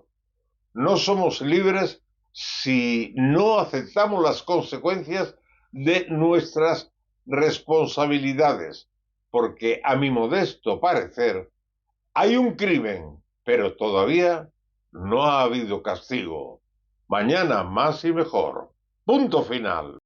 No somos libres si no aceptamos las consecuencias de nuestras responsabilidades, porque a mi modesto parecer hay un crimen, pero todavía no ha habido castigo. Mañana más y mejor. Punto final.